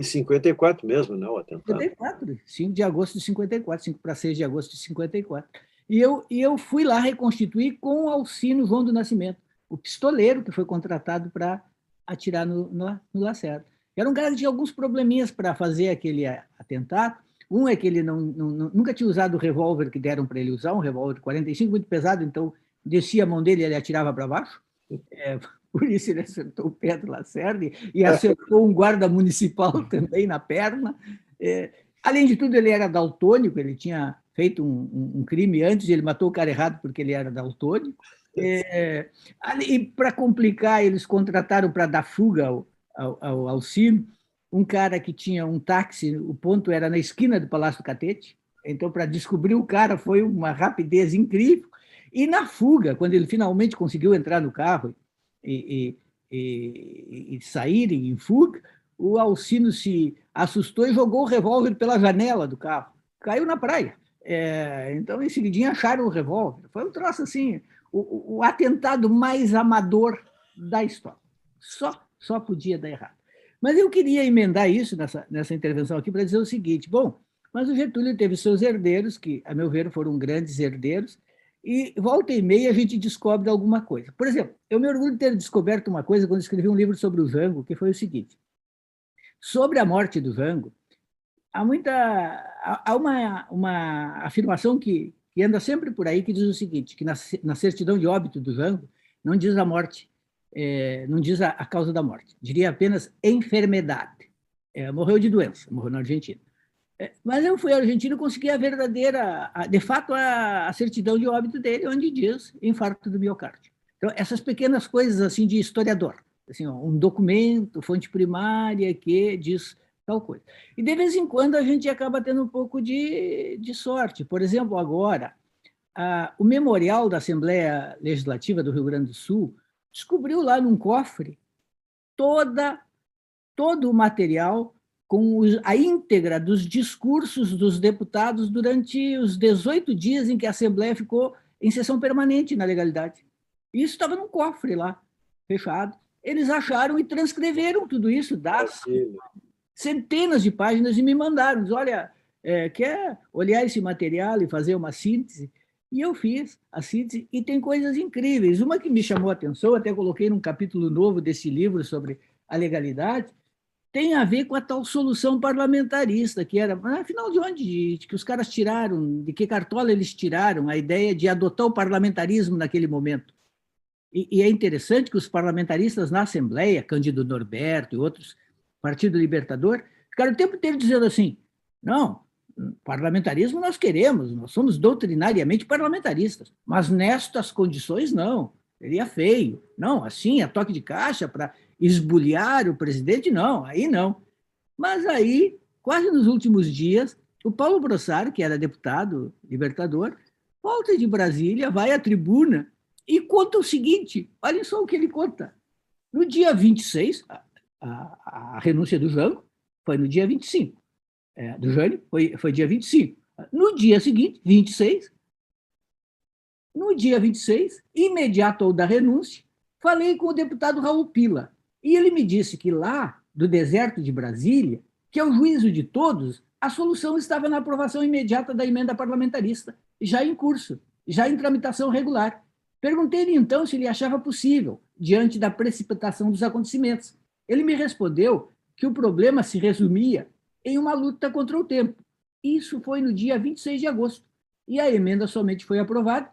54 mesmo, não, o atentado? 54, 5 de agosto de 54, 5 para 6 de agosto de 54. E eu fui lá reconstituir com o Alcino João do Nascimento, o pistoleiro que foi contratado para atirar no Lacerda. Era um cara que tinha alguns probleminhas para fazer aquele atentado. Um é que ele nunca tinha usado o revólver que deram para ele usar, um revólver de 45, muito pesado, então descia a mão dele e ele atirava para baixo. Por isso ele acertou o pé do Lacerda e acertou um guarda municipal também na perna. Além de tudo, ele era daltônico, ele tinha feito um crime antes, ele matou o cara errado porque ele era daltônico. E para complicar, eles contrataram para dar fuga ao Alcino um cara que tinha um táxi, o ponto era na esquina do Palácio do Catete, então para descobrir o cara foi uma rapidez incrível. E na fuga, quando ele finalmente conseguiu entrar no carro e sair em fuga, o Alcino se assustou e jogou o revólver pela janela do carro. Caiu na praia. Então, em seguidinha, acharam o revólver. Foi um troço assim, o atentado mais amador da história. Só podia dar errado. Mas eu queria emendar isso nessa intervenção aqui para dizer o seguinte, bom, mas o Getúlio teve seus herdeiros, que, a meu ver, foram grandes herdeiros, e volta e meia a gente descobre alguma coisa. Por exemplo, eu me orgulho de ter descoberto uma coisa quando escrevi um livro sobre o Jango, que foi o seguinte. Sobre a morte do Jango, há uma afirmação que anda sempre por aí, que diz o seguinte, que na certidão de óbito do Jango não diz a morte, não diz a causa da morte, diria apenas enfermidade. Morreu de doença, morreu na Argentina. Mas eu fui à Argentina e consegui a verdadeira, de fato, a certidão de óbito dele, onde diz infarto do miocárdio. Então, essas pequenas coisas assim de historiador, assim, um documento, fonte primária que diz tal coisa. E, de vez em quando, a gente acaba tendo um pouco de sorte. Por exemplo, agora, o Memorial da Assembleia Legislativa do Rio Grande do Sul descobriu lá num cofre todo o material com a íntegra dos discursos dos deputados durante os 18 dias em que a Assembleia ficou em sessão permanente na legalidade. Isso estava num cofre lá, fechado. Eles acharam e transcreveram tudo isso, das centenas de páginas, e me mandaram. Diz, olha, quer olhar esse material e fazer uma síntese? E eu fiz a síntese, e tem coisas incríveis. Uma que me chamou a atenção, até coloquei num capítulo novo desse livro sobre a legalidade, tem a ver com a tal solução parlamentarista, que era, afinal, de onde que os caras tiraram, de que cartola eles tiraram a ideia de adotar o parlamentarismo naquele momento. E é interessante que os parlamentaristas na Assembleia, Cândido Norberto e outros, Partido Libertador, ficaram o tempo inteiro dizendo assim, não, parlamentarismo nós queremos, nós somos doutrinariamente parlamentaristas, mas nestas condições não, seria feio. Não, assim, a toque de caixa para esbulhar o presidente, não, aí não. Mas aí, quase nos últimos dias, o Paulo Brossard, que era deputado libertador, volta de Brasília, vai à tribuna e conta o seguinte, olhem só o que ele conta. No dia 26, a renúncia do Jango foi no dia 25. Do Jânio foi dia 25. No dia seguinte, 26, no dia 26, imediato ao da renúncia, falei com o deputado Raul Pila, e ele me disse que lá, do deserto de Brasília, que ao juízo de todos, a solução estava na aprovação imediata da emenda parlamentarista, já em curso, já em tramitação regular. Perguntei-lhe então se ele achava possível, diante da precipitação dos acontecimentos. Ele me respondeu que o problema se resumia em uma luta contra o tempo. Isso foi no dia 26 de agosto, e a emenda somente foi aprovada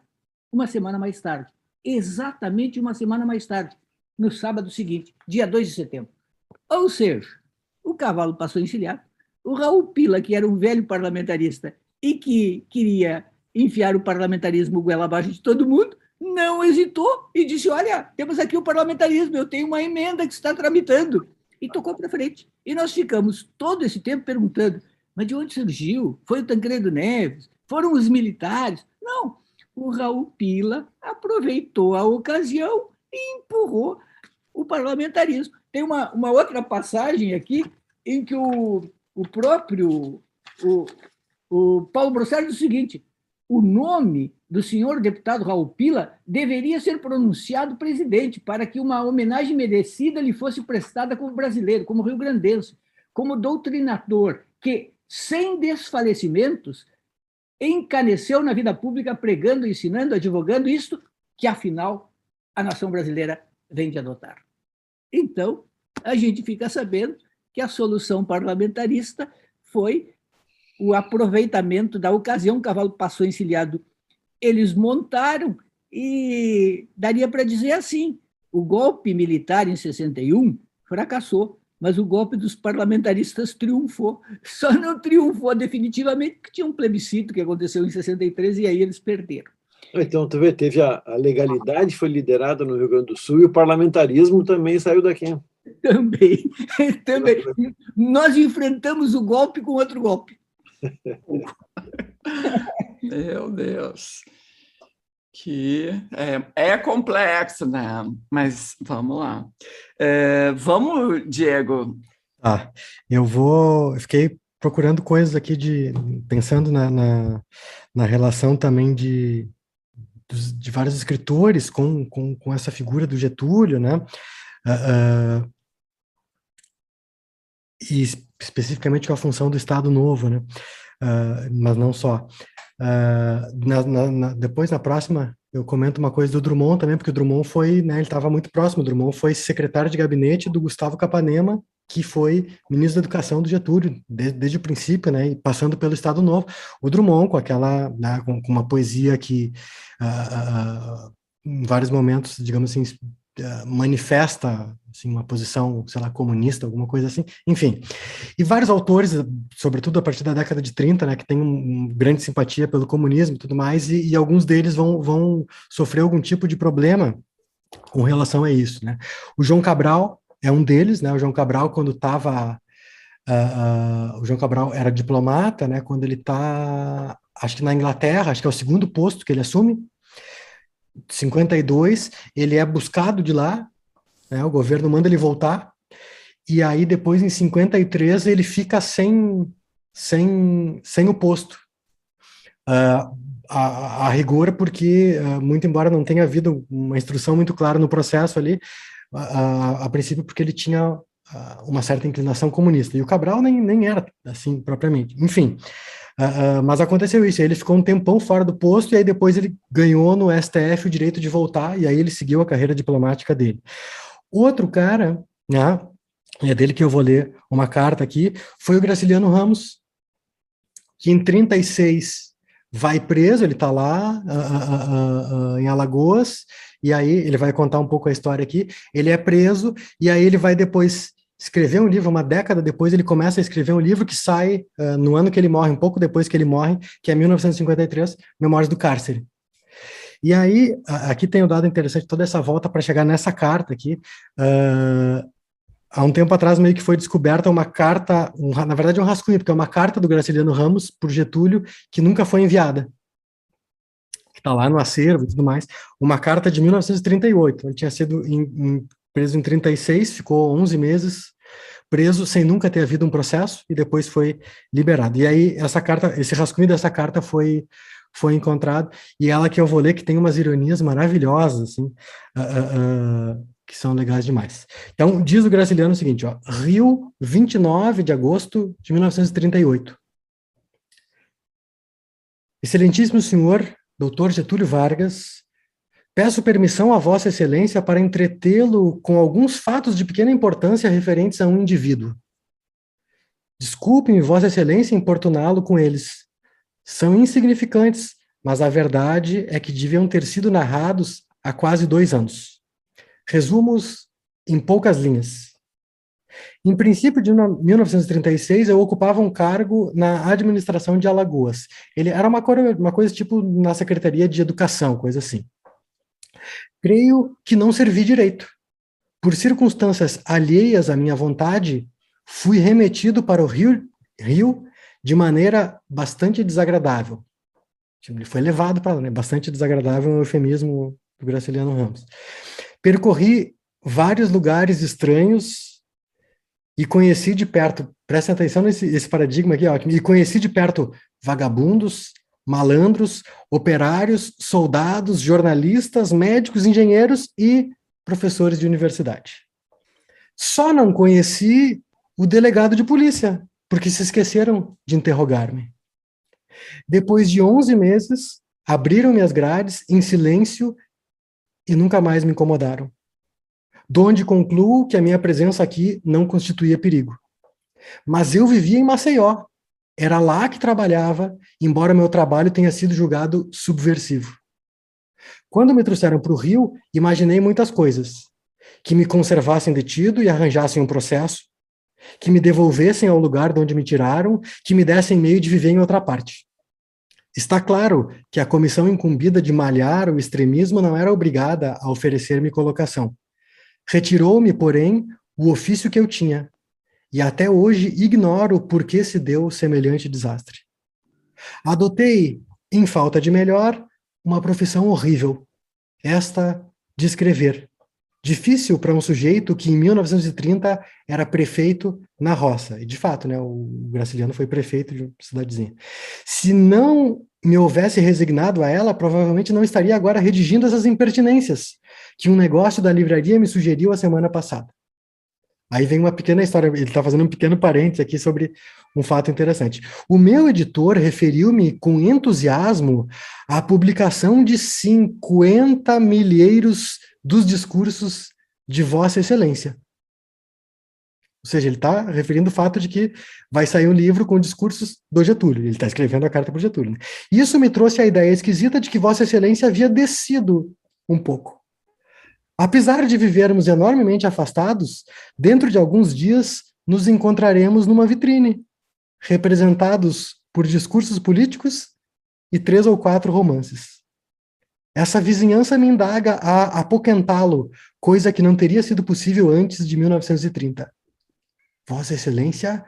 uma semana mais tarde, exatamente uma semana mais tarde, no sábado seguinte, dia 2 de setembro. Ou seja, o cavalo passou encilhado, o Raul Pila, que era um velho parlamentarista e que queria enfiar o parlamentarismo goela abaixo de todo mundo, não hesitou e disse, olha, temos aqui o parlamentarismo, eu tenho uma emenda que está tramitando, e tocou para frente. E nós ficamos todo esse tempo perguntando, mas de onde surgiu? Foi o Tancredo Neves? Foram os militares? Não, o Raul Pila aproveitou a ocasião e empurrou o parlamentarismo. Tem uma outra passagem aqui em que o próprio Paulo Brossard diz o seguinte, o nome do senhor deputado Raul Pila deveria ser pronunciado presidente para que uma homenagem merecida lhe fosse prestada como brasileiro, como rio-grandense, como doutrinador, que, sem desfalecimentos, encaneceu na vida pública pregando, ensinando, advogando isto que, afinal, a nação brasileira vem de adotar. Então, a gente fica sabendo que a solução parlamentarista foi o aproveitamento da ocasião, o cavalo passou encilhado, eles montaram e daria para dizer assim, o golpe militar em 61 fracassou, mas o golpe dos parlamentaristas triunfou. Só não triunfou definitivamente porque tinha um plebiscito que aconteceu em 63 e aí eles perderam. Então, tu vê, teve a legalidade foi liderada no Rio Grande do Sul e o parlamentarismo também saiu daqui. Também. Nós enfrentamos o golpe com outro golpe. Meu Deus. Que é complexo, né? Mas vamos lá. Vamos, Diego. Eu fiquei procurando coisas aqui, pensando na relação também de vários escritores com essa figura do Getúlio, né? E especificamente com a função do Estado Novo, né? Mas não só. Depois, na próxima, eu comento uma coisa do Drummond também, porque o Drummond foi, né, ele estava muito próximo, o Drummond foi secretário de gabinete do Gustavo Capanema, que foi ministro da Educação do Getúlio, desde o princípio, né, e passando pelo Estado Novo. O Drummond, com aquela, né, com uma poesia que, em vários momentos, digamos assim, manifesta assim, uma posição, sei lá, comunista, alguma coisa assim, enfim. E vários autores, sobretudo a partir da década de 30, né, que têm uma grande simpatia pelo comunismo e tudo mais, e alguns deles vão sofrer algum tipo de problema com relação a isso, né. O João Cabral é um deles, né, o João Cabral, quando estava... o João Cabral era diplomata, né, quando ele está, acho que na Inglaterra, acho que é o segundo posto que ele assume, 52, ele é buscado de lá, né, o governo manda ele voltar, e aí depois em 53 ele fica sem o posto, a rigor, porque muito embora não tenha havido uma instrução muito clara no processo ali, a princípio porque ele tinha uma certa inclinação comunista, e o Cabral nem era assim propriamente, enfim. Mas aconteceu isso, ele ficou um tempão fora do posto e aí depois ele ganhou no STF o direito de voltar e aí ele seguiu a carreira diplomática dele. Outro cara, né, é dele que eu vou ler uma carta aqui, foi o Graciliano Ramos, que em 36 vai preso, ele está lá em Alagoas, e aí ele vai contar um pouco a história aqui, ele é preso e aí ele vai depois escrever um livro, uma década depois ele começa a escrever um livro que sai no ano que ele morre, um pouco depois que ele morre, que é 1953, Memórias do Cárcere. E aí, aqui tem um dado interessante, toda essa volta para chegar nessa carta aqui, há um tempo atrás meio que foi descoberta uma carta, na verdade é um rascunho, porque é uma carta do Graciliano Ramos por Getúlio, que nunca foi enviada. está lá no acervo e tudo mais, uma carta de 1938. Ele tinha sido preso em 36, ficou 11 meses preso sem nunca ter havido um processo e depois foi liberado. E aí essa carta, esse rascunho dessa carta foi encontrado, e ela que eu vou ler, que tem umas ironias maravilhosas, assim, que são legais demais. Então, diz o Graciliano o seguinte, ó, Rio, 29 de agosto de 1938. Excelentíssimo senhor, doutor Getúlio Vargas, peço permissão a Vossa Excelência para entretê-lo com alguns fatos de pequena importância referentes a um indivíduo. Desculpe-me, Vossa Excelência, importuná-lo com eles. São insignificantes, mas a verdade é que deviam ter sido narrados há quase 2 anos. Resumo-os em poucas linhas. Em princípio de 1936, eu ocupava um cargo na administração de Alagoas. Ele era uma coisa tipo na Secretaria de Educação, coisa assim. Creio que não servi direito. Por circunstâncias alheias à minha vontade, fui remetido para o Rio de maneira bastante desagradável. Ele foi levado para lá, né? Bastante desagradável é um eufemismo do Graciliano Ramos. Percorri vários lugares estranhos e conheci de perto, prestem atenção nesse paradigma aqui, ótimo, e conheci de perto vagabundos, malandros, operários, soldados, jornalistas, médicos, engenheiros e professores de universidade. Só não conheci o delegado de polícia, porque se esqueceram de interrogar-me. Depois de 11 meses, abriram-me as grades em silêncio e nunca mais me incomodaram. Donde concluo que a minha presença aqui não constituía perigo. Mas eu vivia em Maceió. Era lá que trabalhava, embora meu trabalho tenha sido julgado subversivo. Quando me trouxeram para o Rio, imaginei muitas coisas. Que me conservassem detido e arranjassem um processo, que me devolvessem ao lugar de onde me tiraram, que me dessem meio de viver em outra parte. Está claro que a comissão incumbida de malhar o extremismo não era obrigada a oferecer-me colocação. Retirou-me, porém, o ofício que eu tinha, e até hoje ignoro por que se deu semelhante desastre. Adotei, em falta de melhor, uma profissão horrível, esta de escrever. Difícil para um sujeito que em 1930 era prefeito na roça. E de fato, né, o Graciliano foi prefeito de uma cidadezinha. Se não me houvesse resignado a ela, provavelmente não estaria agora redigindo essas impertinências que um negócio da livraria me sugeriu a semana passada. Aí vem uma pequena história, ele está fazendo um pequeno parênteses aqui sobre um fato interessante. O meu editor referiu-me com entusiasmo à publicação de 50 milheiros dos discursos de Vossa Excelência. Ou seja, ele está referindo o fato de que vai sair um livro com discursos do Getúlio. Ele está escrevendo a carta para o Getúlio. Né? Isso me trouxe a ideia esquisita de que Vossa Excelência havia descido um pouco. Apesar de vivermos enormemente afastados, dentro de alguns dias nos encontraremos numa vitrine, representados por discursos políticos e 3 ou 4 romances. Essa vizinhança me indaga a apoquentá-lo, coisa que não teria sido possível antes de 1930. Vossa Excelência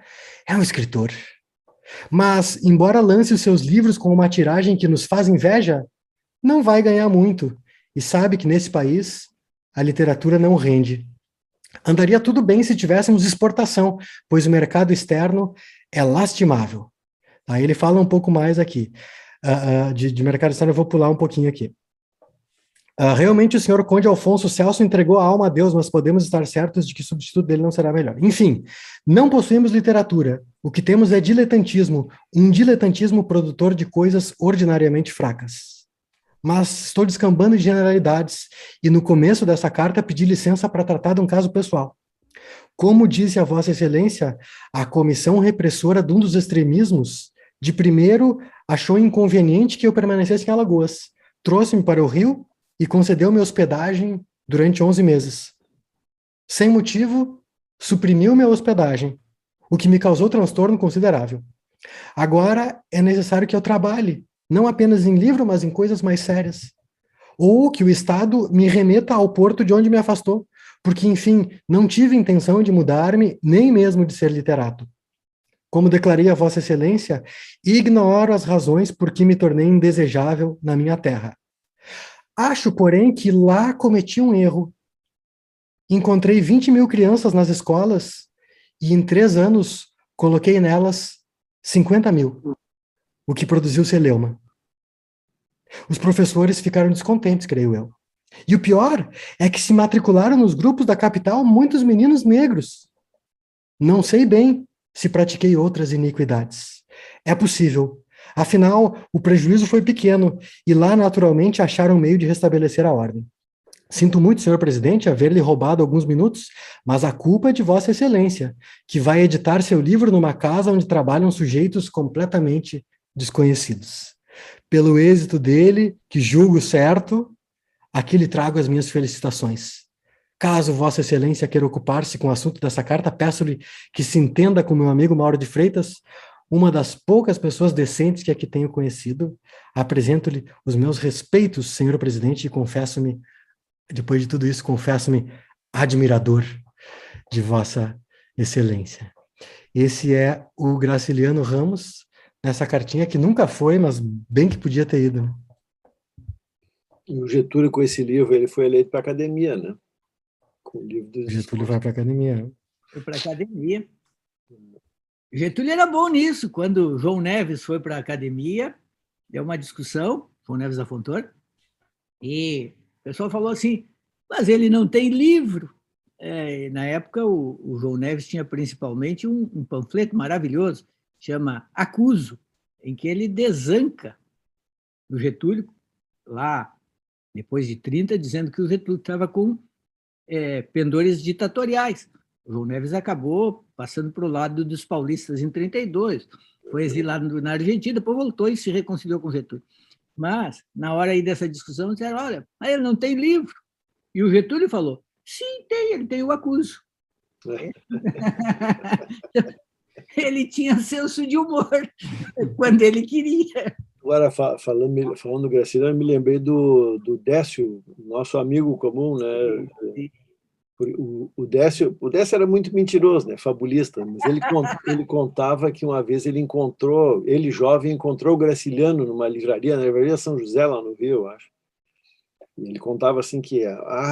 é um escritor. Mas, embora lance os seus livros com uma tiragem que nos faz inveja, não vai ganhar muito, e sabe que nesse país a literatura não rende. Andaria tudo bem se tivéssemos exportação, pois o mercado externo é lastimável. Aí ele fala um pouco mais aqui. De mercado externo eu vou pular um pouquinho aqui. Realmente o senhor Conde Alfonso Celso entregou a alma a Deus, mas podemos estar certos de que o substituto dele não será melhor. Enfim, não possuímos literatura. O que temos é diletantismo, um diletantismo produtor de coisas ordinariamente fracas. Mas estou descambando de generalidades, e no começo dessa carta pedi licença para tratar de um caso pessoal. Como disse a Vossa Excelência, a comissão repressora de um dos extremismos, de primeiro, achou inconveniente que eu permanecesse em Alagoas. Trouxe-me para o Rio e concedeu-me hospedagem durante 11 meses. Sem motivo, suprimiu minha hospedagem, o que me causou transtorno considerável. Agora é necessário que eu trabalhe, não apenas em livro, mas em coisas mais sérias. Ou que o Estado me remeta ao porto de onde me afastou, porque, enfim, não tive intenção de mudar-me, nem mesmo de ser literato. Como declarei a Vossa Excelência, ignoro as razões por que me tornei indesejável na minha terra. Acho, porém, que lá cometi um erro. Encontrei 20 mil crianças nas escolas e em 3 anos coloquei nelas 50 mil, o que produziu celeuma. Os professores ficaram descontentes, creio eu. E o pior é que se matricularam nos grupos da capital muitos meninos negros. Não sei bem se pratiquei outras iniquidades. É possível. Afinal, o prejuízo foi pequeno e lá naturalmente acharam um meio de restabelecer a ordem. Sinto muito, senhor presidente, haver-lhe roubado alguns minutos, mas a culpa é de Vossa Excelência, que vai editar seu livro numa casa onde trabalham sujeitos completamente desconhecidos. Pelo êxito dele, que julgo certo, aqui lhe trago as minhas felicitações. Caso Vossa Excelência queira ocupar-se com o assunto dessa carta, peço-lhe que se entenda com meu amigo Mauro de Freitas, uma das poucas pessoas decentes que aqui tenho conhecido. Apresento-lhe os meus respeitos, senhor presidente, e confesso-me, depois de tudo isso, confesso-me admirador de Vossa Excelência. Esse é o Graciliano Ramos, nessa cartinha que nunca foi, mas bem que podia ter ido. Né? E o Getúlio, com esse livro, ele foi eleito para a academia, né? Com o livro dos Getúlio vai para a academia. Foi para a academia. Getúlio era bom nisso. Quando João Neves foi para a academia, deu uma discussão, João Neves da Fontoura, e o pessoal falou assim, mas ele não tem livro. Na época, o João Neves tinha principalmente um panfleto maravilhoso, chama Acuso, em que ele desanca o Getúlio, lá, depois de 30, dizendo que o Getúlio estava com pendores ditatoriais. O João Neves acabou passando para o lado dos paulistas em 32, foi exilado na Argentina, depois voltou e se reconciliou com o Getúlio. Mas, na hora aí dessa discussão, disseram, olha, mas ele não tem livro. E o Getúlio falou, sim, tem, ele tem o Acuso. Ele tinha senso de humor quando ele queria. Agora, falando do Graciliano, eu me lembrei do Décio, nosso amigo comum, né? O Décio era muito mentiroso, né? Fabulista, mas ele contava que uma vez ele jovem, encontrou o Graciliano numa livraria, na livraria São José, lá no Rio, eu acho. E ele contava assim que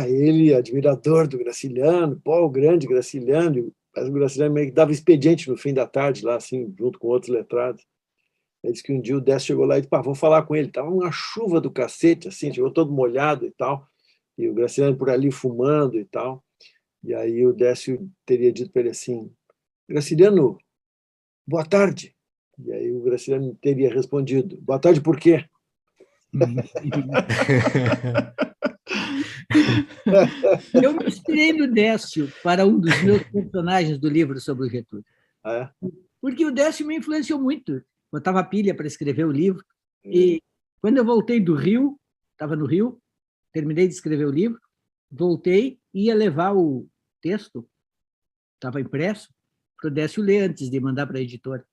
ele, admirador do Graciliano, o grande Graciliano, mas o Graciliano meio que dava expediente no fim da tarde, lá, assim, junto com outros letrados. Ele disse que um dia o Décio chegou lá e disse, vou falar com ele. Tava uma chuva do cacete, assim, chegou todo molhado e tal, e o Graciliano por ali fumando e tal. E aí o Décio teria dito para ele assim, Graciliano, boa tarde. E aí o Graciliano teria respondido, boa tarde por quê? Eu me inspirei no Décio para um dos meus personagens do livro sobre o Getúlio. Porque o Décio me influenciou muito. Botava pilha para escrever o livro. E quando eu voltei do Rio, estava no Rio, terminei de escrever o livro, voltei e ia levar o texto, estava impresso, para o Décio ler antes de mandar para a editora.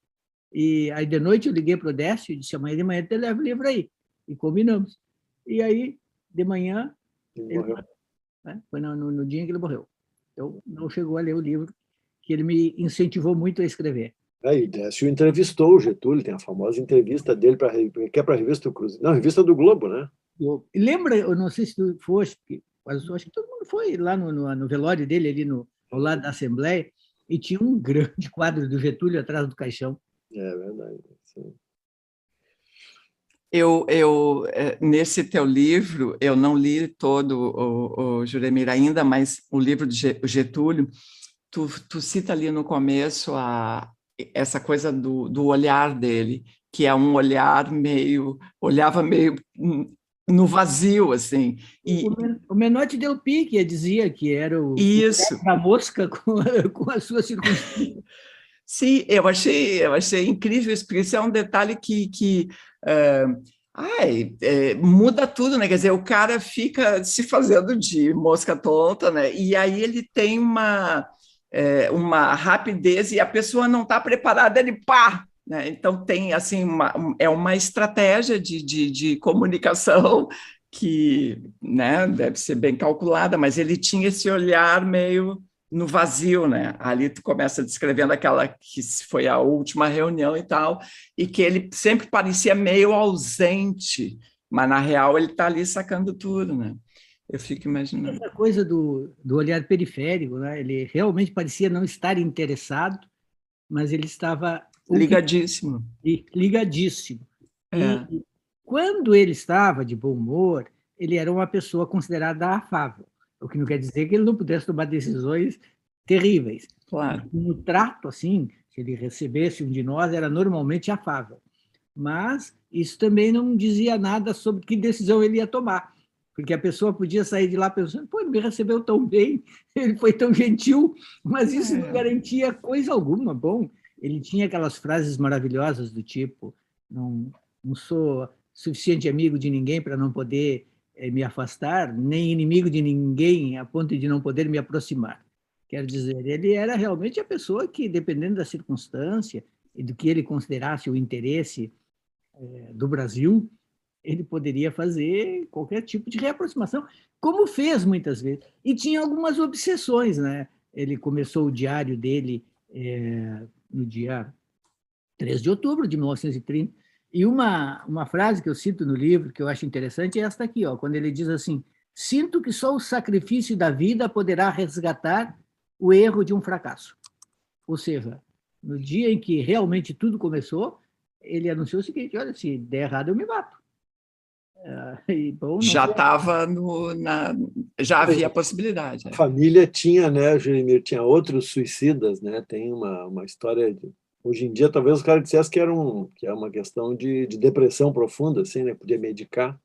E aí, de noite, eu liguei para o Décio e disse, amanhã de manhã você leva o livro aí. E combinamos. E aí, de manhã, ele morreu. Foi no dia em que ele morreu. Então, não chegou a ler o livro, que ele me incentivou muito a escrever. E Décio entrevistou o Getúlio, tem a famosa entrevista dele para a revista do Cruzeiro. Não, revista do Globo, né? E lembra, eu não sei se tu foste, mas eu acho que todo mundo foi lá no velório dele, ali ao lado da Assembleia, e tinha um grande quadro do Getúlio atrás do caixão. É verdade, sim. Nesse teu livro, eu não li todo o Juremir ainda, mas o livro de Getúlio, tu cita ali no começo essa coisa do olhar dele, que é um olhar olhava meio no vazio, assim. E o Menotti Del Pique dizia que era a mosca com a sua circunstância. Sim, eu achei incrível isso, porque isso é um detalhe que muda tudo, né? Quer dizer, o cara fica se fazendo de mosca tonta, né? E aí ele tem uma rapidez e a pessoa não está preparada, ele pá! Né? Então tem assim uma estratégia de comunicação que, né, deve ser bem calculada, mas ele tinha esse olhar meio no vazio, né? Ali tu começa descrevendo aquela que foi a última reunião e tal, e que ele sempre parecia meio ausente, mas na real ele está ali sacando tudo, né? Eu fico imaginando. Essa coisa do olhar periférico, né? Ele realmente parecia não estar interessado, mas ele estava ligadíssimo. Ligadíssimo. É. E quando ele estava de bom humor, ele era uma pessoa considerada afável, o que não quer dizer que ele não pudesse tomar decisões terríveis. Claro. No trato, assim, se ele recebesse um de nós, era normalmente afável. Mas isso também não dizia nada sobre que decisão ele ia tomar, porque a pessoa podia sair de lá pensando, pô, ele me recebeu tão bem, ele foi tão gentil, mas isso não garantia coisa alguma. Bom, ele tinha aquelas frases maravilhosas do tipo, não sou suficiente amigo de ninguém para não poder me afastar, nem inimigo de ninguém a ponto de não poder me aproximar. Quer dizer, ele era realmente a pessoa que, dependendo da circunstância e do que ele considerasse o interesse do Brasil, ele poderia fazer qualquer tipo de reaproximação, como fez muitas vezes. E tinha algumas obsessões, né? Ele começou o diário dele no dia 3 de outubro de 1930, e uma frase que eu cito no livro, que eu acho interessante, é esta aqui, ó, quando ele diz assim: sinto que só o sacrifício da vida poderá resgatar o erro de um fracasso. Ou seja, no dia em que realmente tudo começou, ele anunciou o seguinte: olha, se der errado, eu me mato. Já estava já havia a possibilidade. A família tinha, né, Jeremir, tinha outros suicidas, né? Tem uma história de... Hoje em dia, talvez os caras dissessem que é uma questão de depressão profunda, assim, né? Podia medicar.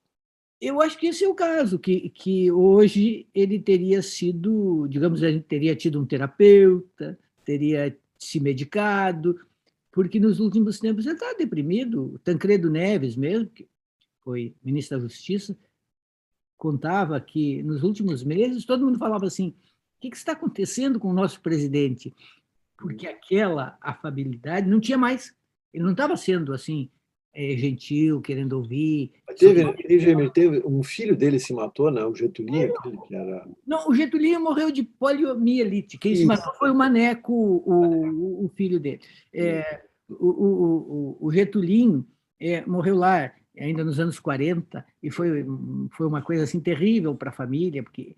Eu acho que esse é o caso, que hoje ele teria sido, digamos, ele teria tido um terapeuta, teria se medicado, porque nos últimos tempos ele estava deprimido. O Tancredo Neves mesmo, que foi ministro da Justiça, contava que nos últimos meses todo mundo falava assim: o que está acontecendo com o nosso presidente? Porque aquela afabilidade não tinha mais. Ele não estava sendo assim, gentil, querendo ouvir. Teve um filho dele se matou, né? O Getulinho, aquele que era... Não, o Getulinho morreu de poliomielite. Quem se matou foi o Maneco, o filho dele. O Getulinho morreu lá ainda nos anos 40, e foi uma coisa assim terrível para a família, porque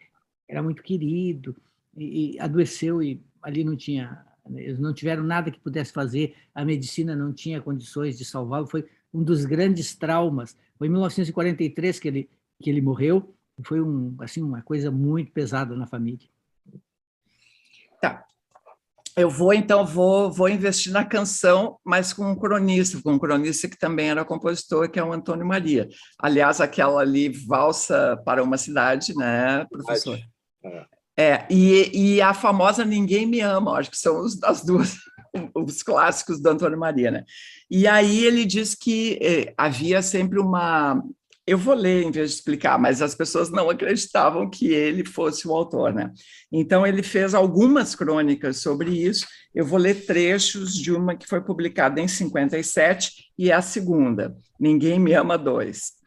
era muito querido, e adoeceu, e ali não tinha... Eles não tiveram nada que pudesse fazer, a medicina não tinha condições de salvá-lo, foi um dos grandes traumas. Foi em 1943 que ele morreu, foi assim, uma coisa muito pesada na família. Tá. Eu vou investir na canção, mas com um cronista que também era compositor, que é o Antônio Maria. Aliás, aquela ali, Valsa para uma Cidade, né, professor? E a famosa Ninguém Me Ama, acho que são as duas, os clássicos do Antônio Maria, né? E aí ele diz que havia sempre uma... Eu vou ler em vez de explicar, mas as pessoas não acreditavam que ele fosse o autor, né? Então ele fez algumas crônicas sobre isso. Eu vou ler trechos de uma que foi publicada em 57 e é a segunda, Ninguém Me Ama 2.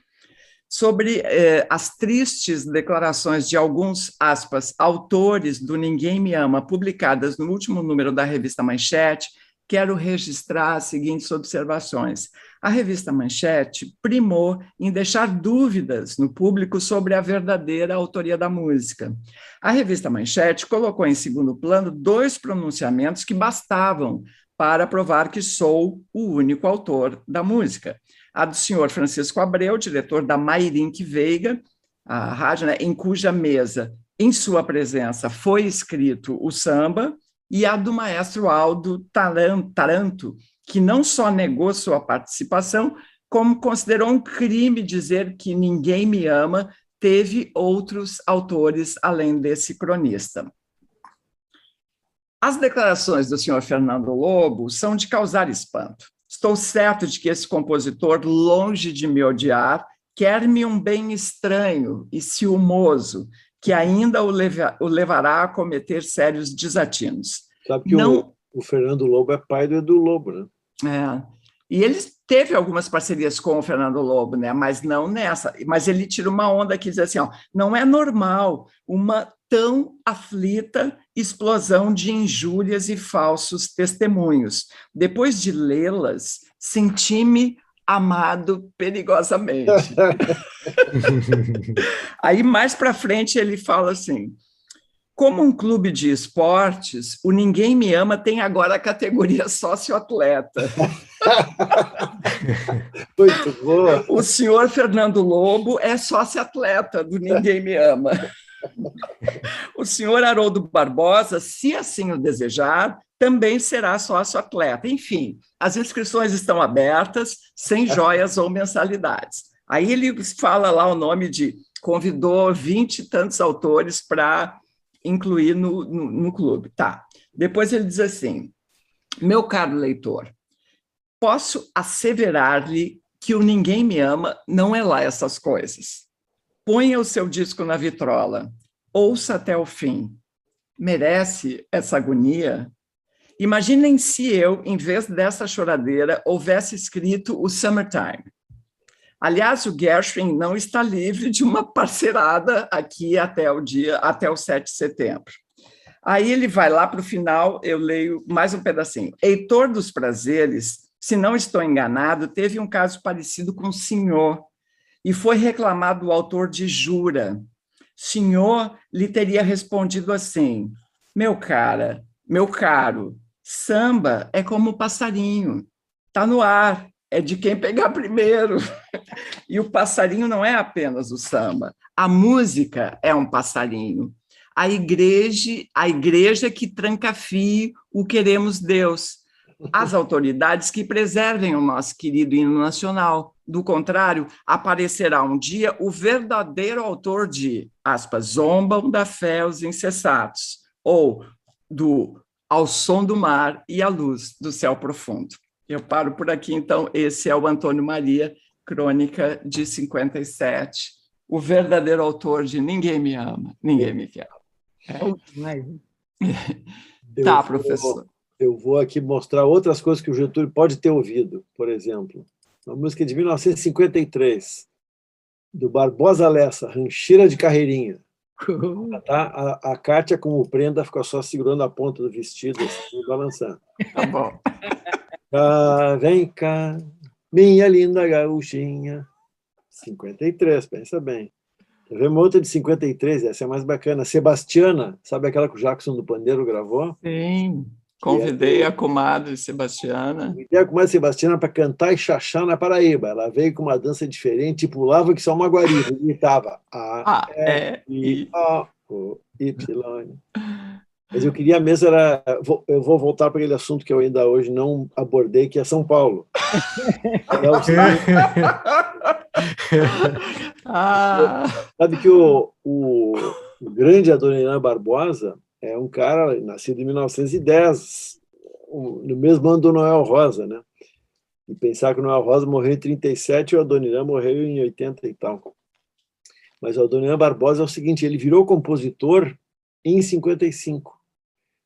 Sobre as tristes declarações de alguns, aspas, autores do Ninguém Me Ama, publicadas no último número da revista Manchete, quero registrar as seguintes observações. A revista Manchete primou em deixar dúvidas no público sobre a verdadeira autoria da música. A revista Manchete colocou em segundo plano 2 pronunciamentos que bastavam para provar que sou o único autor da música. A do senhor Francisco Abreu, diretor da Mairink Veiga, a rádio, né, em cuja mesa, em sua presença, foi escrito o samba, e a do maestro Aldo Taranto, que não só negou sua participação, como considerou um crime dizer que Ninguém Me Ama teve outros autores além desse cronista. As declarações do senhor Fernando Lobo são de causar espanto. Estou certo de que esse compositor, longe de me odiar, quer-me um bem estranho e ciumoso, que ainda o levará a cometer sérios desatinos. Sabe que o Fernando Lobo é pai do Edu Lobo, né? E ele teve algumas parcerias com o Fernando Lobo, né? Mas não nessa. Mas ele tira uma onda que diz assim, ó, não é normal uma tão aflita explosão de injúrias e falsos testemunhos. Depois de lê-las, senti-me amado perigosamente. Aí, mais para frente, ele fala assim, como um clube de esportes, o Ninguém Me Ama tem agora a categoria sócio-atleta. Muito boa. O senhor Fernando Lobo é sócio-atleta do Ninguém Me Ama. O senhor Haroldo Barbosa, se assim o desejar, também será sócio-atleta. Enfim, as inscrições estão abertas, sem joias ou mensalidades. Aí ele fala lá o nome de... Convidou 20 e tantos autores para incluir no clube. Tá. Depois ele diz assim, meu caro leitor, posso asseverar-lhe que o Ninguém Me Ama não é lá essas coisas. Ponha o seu disco na vitrola, ouça até o fim. Merece essa agonia? Imaginem se eu, em vez dessa choradeira, houvesse escrito o Summertime. Aliás, o Gershwin não está livre de uma parcerada aqui até o 7 de setembro. Aí ele vai lá para o final, eu leio mais um pedacinho. Heitor dos Prazeres, se não estou enganado, teve um caso parecido com o senhor, e foi reclamado o autor de Jura. Senhor lhe teria respondido assim, meu caro, samba é como o passarinho, está no ar, é de quem pegar primeiro. E o passarinho não é apenas o samba, a música é um passarinho. A igreja que trancafie o queremos Deus. As autoridades que preservem o nosso querido hino nacional. Do contrário, aparecerá um dia o verdadeiro autor de, aspas, zombam da fé os insensatos, ou do Ao som do mar e à luz do céu profundo. Eu paro por aqui, então, esse é o Antônio Maria, crônica de 57, o verdadeiro autor de Ninguém Me Ama, Ninguém Me Quer. Tá, professor. Eu vou aqui mostrar outras coisas que o Getúlio pode ter ouvido, por exemplo. Uma música de 1953, do Barbosa Lessa, Rancheira de Carreirinha. Tá? A Kátia, como prenda, ficou só segurando a ponta do vestido, assim, balançando. Tá bom. Vem cá, minha linda gauchinha. 53, pensa bem. Quer ver uma outra de 53? Essa é mais bacana. Sebastiana, sabe aquela que o Jackson do Pandeiro gravou? Sim, convidei a comadre Sebastiana. Convidei a comadre Sebastiana para cantar e chachar na Paraíba. Ela veio com uma dança diferente e pulava que só uma guarida. E gritava A-E-I-O-Y. Mas eu queria mesmo eu vou voltar para aquele assunto que eu ainda hoje não abordei, que é São Paulo. Sabe que o grande Adoniran Barbosa é um cara nascido em 1910, no mesmo ano do Noel Rosa, né? E pensar que o Noel Rosa morreu em 37 e o Adoniran morreu em 80 e tal. Mas o Adoniran Barbosa é o seguinte, ele virou compositor em 55.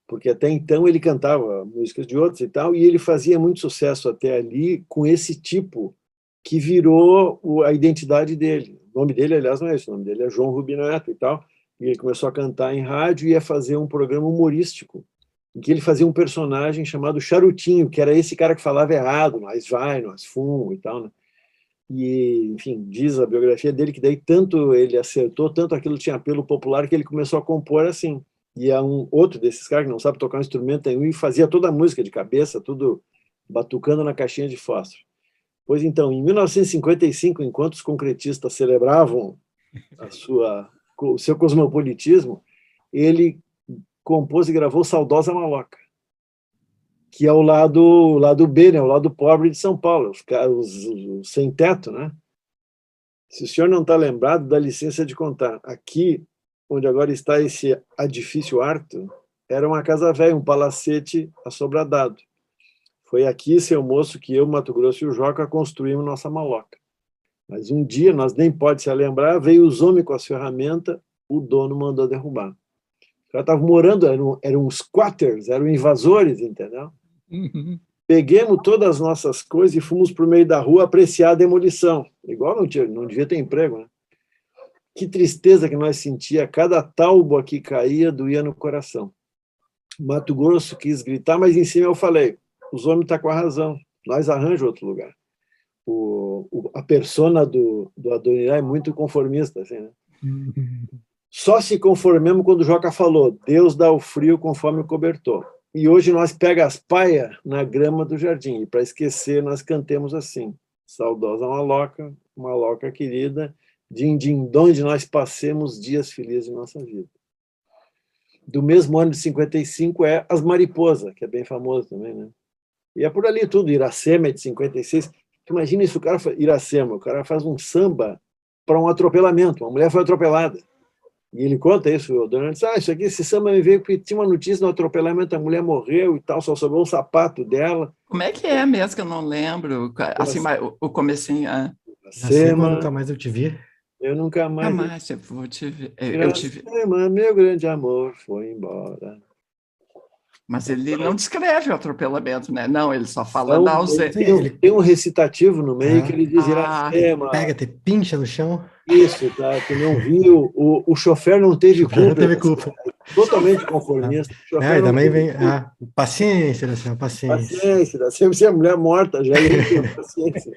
Porque até então ele cantava músicas de outros e tal, e ele fazia muito sucesso até ali com esse tipo que virou a identidade dele. O nome dele, aliás, não é esse, o nome dele é João Rubinato e tal, e ele começou a cantar em rádio e ia fazer um programa humorístico, em que ele fazia um personagem chamado Charutinho, que era esse cara que falava errado, nós vai, nós fumo e tal, né? E, enfim, diz a biografia dele que daí tanto ele acertou, tanto aquilo tinha apelo popular que ele começou a compor assim. E é um outro desses caras que não sabe tocar um instrumento nenhum e fazia toda a música de cabeça, tudo batucando na caixinha de fósforo. Pois então, em 1955, enquanto os concretistas celebravam o seu cosmopolitismo, ele compôs e gravou Saudosa Maloca, que é o lado B, né, o lado pobre de São Paulo, os sem teto, né? Se o senhor não está lembrado, dá licença de contar. Aqui, onde agora está esse edifício Arto, era uma casa velha, um palacete assobradado. Foi aqui, seu moço, que eu, Mato Grosso e o Joca construímos nossa maloca. Mas um dia, nós nem pode se lembrar, veio os homens com as ferramentas, o dono mandou derrubar. Os caras estavam morando, eram squatters, eram invasores, entendeu? Uhum. Peguemos todas as nossas coisas e fomos para o meio da rua apreciar a demolição. Igual não devia ter emprego, né? Que tristeza que nós sentia, cada talbo que caía doía no coração. Mato Grosso quis gritar, mas em cima eu falei, os homens estão com a razão, nós arranjamos outro lugar. a persona do Adoniran é muito conformista, assim, né? Só se conformemos quando o Joca falou, Deus dá o frio conforme o cobertor. E hoje nós pega as paias na grama do jardim, e para esquecer nós cantemos assim, saudosa Maloca querida, din, din, donde nós passemos dias felizes de nossa vida. Do mesmo ano de 55 é As Mariposas, que é bem famoso também, né? E é por ali tudo, Iracema é de 56. Imagina isso, Iracema, o cara faz um samba para um atropelamento, uma mulher foi atropelada. E ele conta isso, o Adoniran diz, isso aqui, esse samba me veio porque tinha uma notícia do atropelamento, a mulher morreu e tal, só sobrou um sapato dela. Como é que é mesmo, que eu não lembro? Assim, o comecinho... Iracema, nunca mais eu te vi. Eu nunca mais... Nunca mais eu vou te ver. Iracema, meu grande amor, foi embora. Mas ele não descreve o atropelamento, né? Não, ele só fala da ausência. Tem um recitativo no meio que ele diz Iracema. Pega, te pincha no chão. Isso, tá? Tu não viu, o chofer não teve culpa. Não teve culpa. Totalmente conformista. E também vem paciência, Iracema, paciência. Paciência, sempre se a mulher morta, já ia paciência.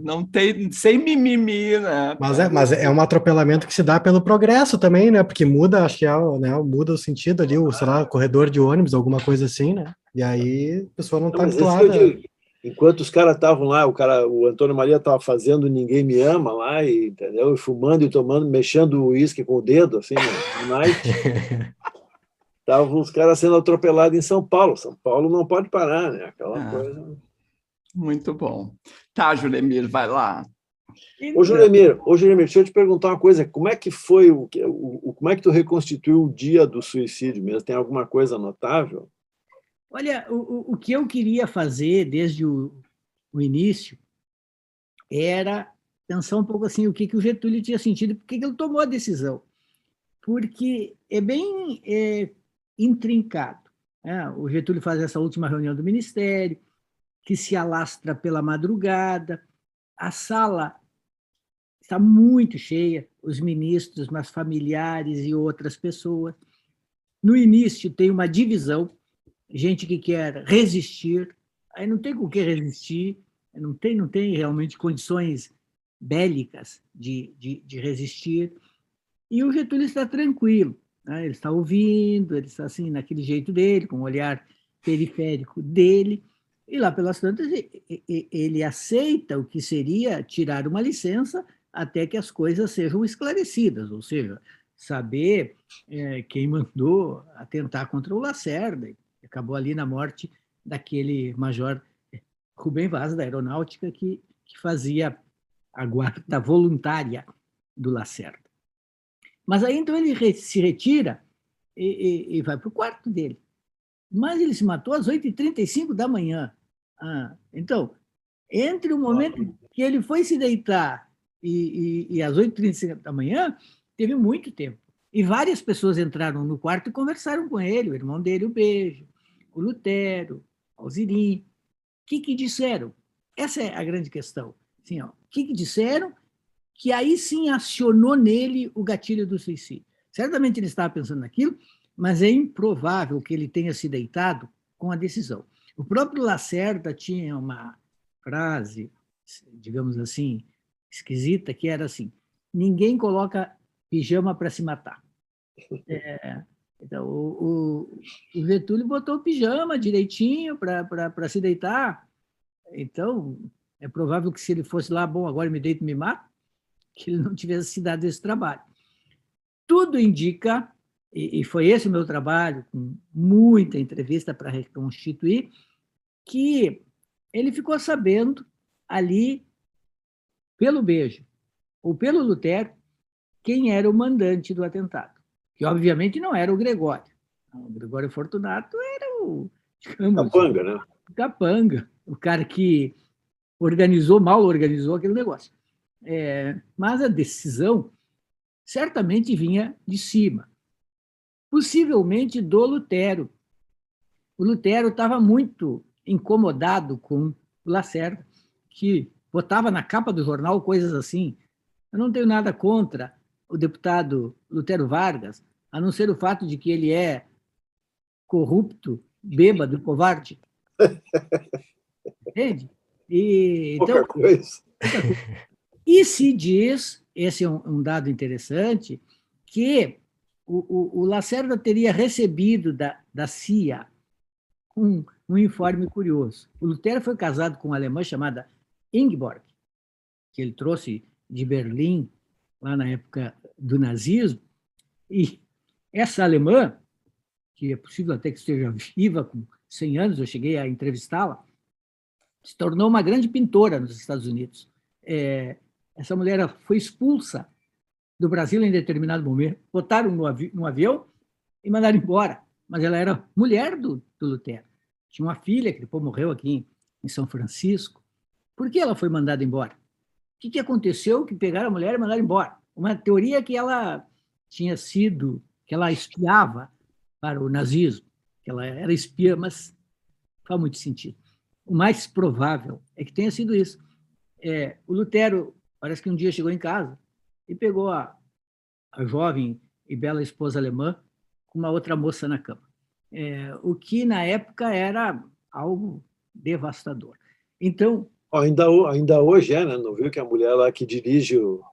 Não tem, sem mimimi, né? Mas é um atropelamento que se dá pelo progresso também, né? Porque muda, acho que muda o sentido ali, sei lá, corredor de ônibus, alguma coisa assim, né? E aí a pessoa não está habituada. Enquanto os caras estavam lá, o Antônio Maria estava fazendo Ninguém Me Ama lá, e, entendeu? E fumando e tomando, mexendo o uísque com o dedo, assim, no night. Estavam os caras sendo atropelados em São Paulo. São Paulo não pode parar, né? Aquela coisa. Muito bom. Tá, Juremir, vai lá. Ô, Juremir, deixa eu te perguntar uma coisa. Como é que foi, como é que tu reconstituiu o dia do suicídio mesmo? Tem alguma coisa notável? Olha, o que eu queria fazer desde o início era pensar um pouco assim, o que o Getúlio tinha sentido, por que ele tomou a decisão. Porque é bem intrincado. Né? O Getúlio faz essa última reunião do Ministério, que se alastra pela madrugada, a sala está muito cheia, os ministros, mas familiares e outras pessoas. No início tem uma divisão, gente que quer resistir, aí não tem com o que resistir, não tem realmente condições bélicas de resistir, e o Getúlio está tranquilo, né? Ele está ouvindo, ele está assim, naquele jeito dele, com o olhar periférico dele, e lá pelas tantas ele aceita o que seria tirar uma licença até que as coisas sejam esclarecidas, ou seja, saber quem mandou atentar contra o Lacerda, acabou ali na morte daquele major Rubem Vaz, da Aeronáutica, que fazia a guarda voluntária do Lacerda. Mas aí, então, ele se retira e vai para o quarto dele. Mas ele se matou às 8h35 da manhã. Então, entre o momento que ele foi se deitar e às 8h35 da manhã, teve muito tempo. E várias pessoas entraram no quarto e conversaram com ele, o irmão dele, o Beijo, o Lutero, o Alzirim. O que disseram? Essa é a grande questão. Assim, o que disseram que aí sim acionou nele o gatilho do suicídio? Certamente ele estava pensando naquilo, mas é improvável que ele tenha se deitado com a decisão. O próprio Lacerda tinha uma frase, digamos assim, esquisita, que era assim: ninguém coloca pijama para se matar. Então, o Getúlio botou o pijama direitinho para se deitar. Então, é provável que se ele fosse lá, bom, agora me deito e me mato, que ele não tivesse se dado esse trabalho. Tudo indica, e foi esse o meu trabalho, com muita entrevista para reconstituir, que ele ficou sabendo ali, pelo Beijo ou pelo Lutero, quem era o mandante do atentado, que obviamente não era o Gregório. O Gregório Fortunato era o, digamos, capanga, né? Capanga, o cara que mal organizou aquele negócio. Mas a decisão certamente vinha de cima, possivelmente do Lutero. O Lutero estava muito incomodado com o Lacerda, que botava na capa do jornal coisas assim: eu não tenho nada contra o deputado Lutero Vargas, a não ser o fato de que ele é corrupto, bêbado, covarde. Entende? E, Pouca então, coisa. e se diz, esse é um dado interessante, que o Lacerda teria recebido da CIA um informe curioso. O Lutero foi casado com uma alemã chamada Ingeborg, que ele trouxe de Berlim, lá na época do nazismo, e essa alemã, que é possível até que esteja viva, com 100 anos, eu cheguei a entrevistá-la, se tornou uma grande pintora nos Estados Unidos. Essa mulher foi expulsa do Brasil em determinado momento, botaram no avião e mandaram embora. Mas ela era mulher do Lutero. Tinha uma filha que depois morreu aqui em São Francisco. Por que ela foi mandada embora? O que aconteceu que pegaram a mulher e mandaram embora? Uma teoria que ela tinha sido, que ela espiava para o nazismo, que ela era espiã, mas não faz muito sentido. O mais provável é que tenha sido isso. O Lutero, parece que um dia chegou em casa e pegou a jovem e bela esposa alemã com uma outra moça na cama. O que, na época, era algo devastador. Então... Ainda hoje né? Não viu que a mulher lá que dirige o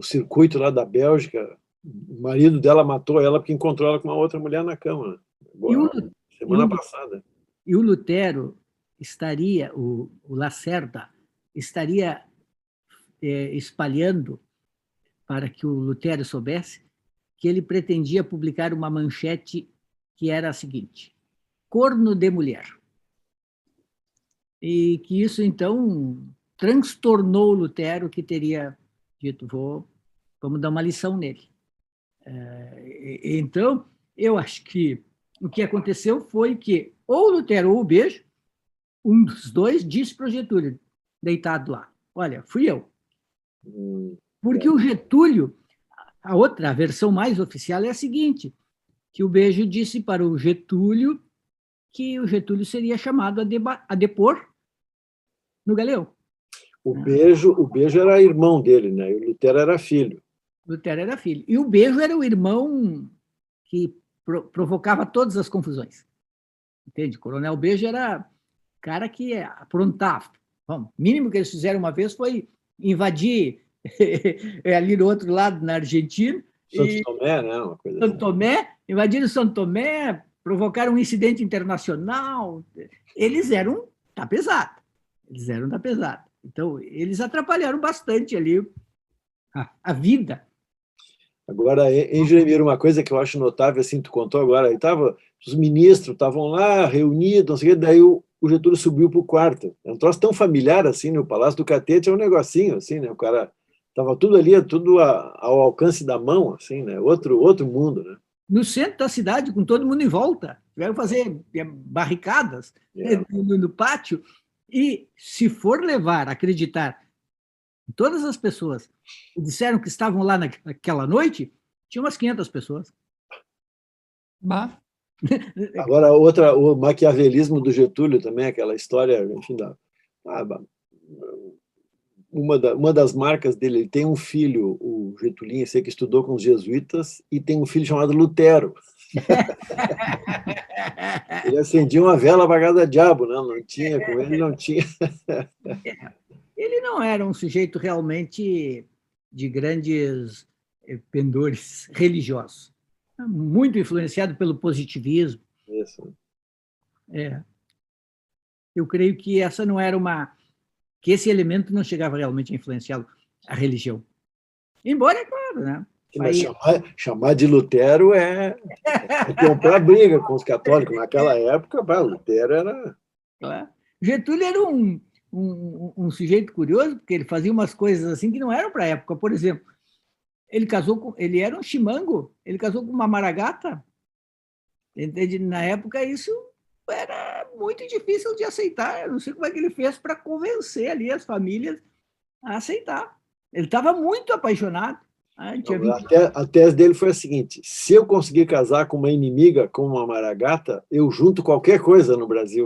circuito lá da Bélgica, o marido dela matou ela porque encontrou ela com uma outra mulher na cama. Agora, semana passada. E o Lutero estaria, o Lacerda, estaria espalhando, para que o Lutero soubesse, que ele pretendia publicar uma manchete que era a seguinte: corno de mulher. E que isso, então, transtornou o Lutero, que teria dito, vamos dar uma lição nele. Então, eu acho que o que aconteceu foi que ou o Lutero ou o Bejo, um dos dois, disse para o Getúlio, deitado lá, olha, fui eu. Porque o Getúlio, a versão mais oficial é a seguinte, que o Bejo disse para o Getúlio que o Getúlio seria chamado a depor no Galeão. O Bejo era irmão dele, né? E o Lutero era filho. Lutero era filho. E o Bejo era o irmão que provocava todas as confusões. Entende? O Coronel Bejo era cara que aprontava. Bom, o mínimo que eles fizeram uma vez foi invadir ali do outro lado, na Argentina. Santo Tomé, né? Uma coisa Santo Tomé, invadiram Santo Tomé, provocaram um incidente internacional. Eles eram da pesada. Então, eles atrapalharam bastante ali a vida. Agora, em Jeremiro, uma coisa que eu acho notável, assim, tu contou agora, os ministros estavam lá reunidos, não sei o quê, daí o Getúlio subiu para o quarto. É um troço tão familiar, assim, no Palácio do Catete, é um negocinho, assim, né? O cara estava tudo ali, tudo ao alcance da mão, assim, né? Outro mundo, né? No centro da cidade, com todo mundo em volta. Tiveram que fazer barricadas no pátio. E, se for acreditar em todas as pessoas que disseram que estavam lá naquela noite, tinha umas 500 pessoas. Bah. Agora, o maquiavelismo do Getúlio também, aquela história, enfim, uma das marcas dele, ele tem um filho, o Getulinho, sei que estudou com os jesuítas, e tem um filho chamado Lutero. Ele acendia uma vela para cada diabo, né? Não tinha, com ele não tinha. Ele não era um sujeito realmente de grandes pendores religiosos, muito influenciado pelo positivismo. Isso. Eu creio que essa não era que esse elemento não chegava realmente a influenciá-lo, a religião. Embora, é claro, né? Chamar de Lutero é comprar briga com os católicos. Naquela época, Lutero era... Getúlio era um sujeito curioso, porque ele fazia umas coisas assim que não eram para a época. Por exemplo, ele era um chimango, ele casou com uma maragata. Na época, isso era muito difícil de aceitar. Eu não sei como é que ele fez para convencer ali as famílias a aceitar. Ele estava muito apaixonado. A tese dele foi a seguinte: se eu conseguir casar com uma inimiga, com uma maragata, eu junto qualquer coisa no Brasil.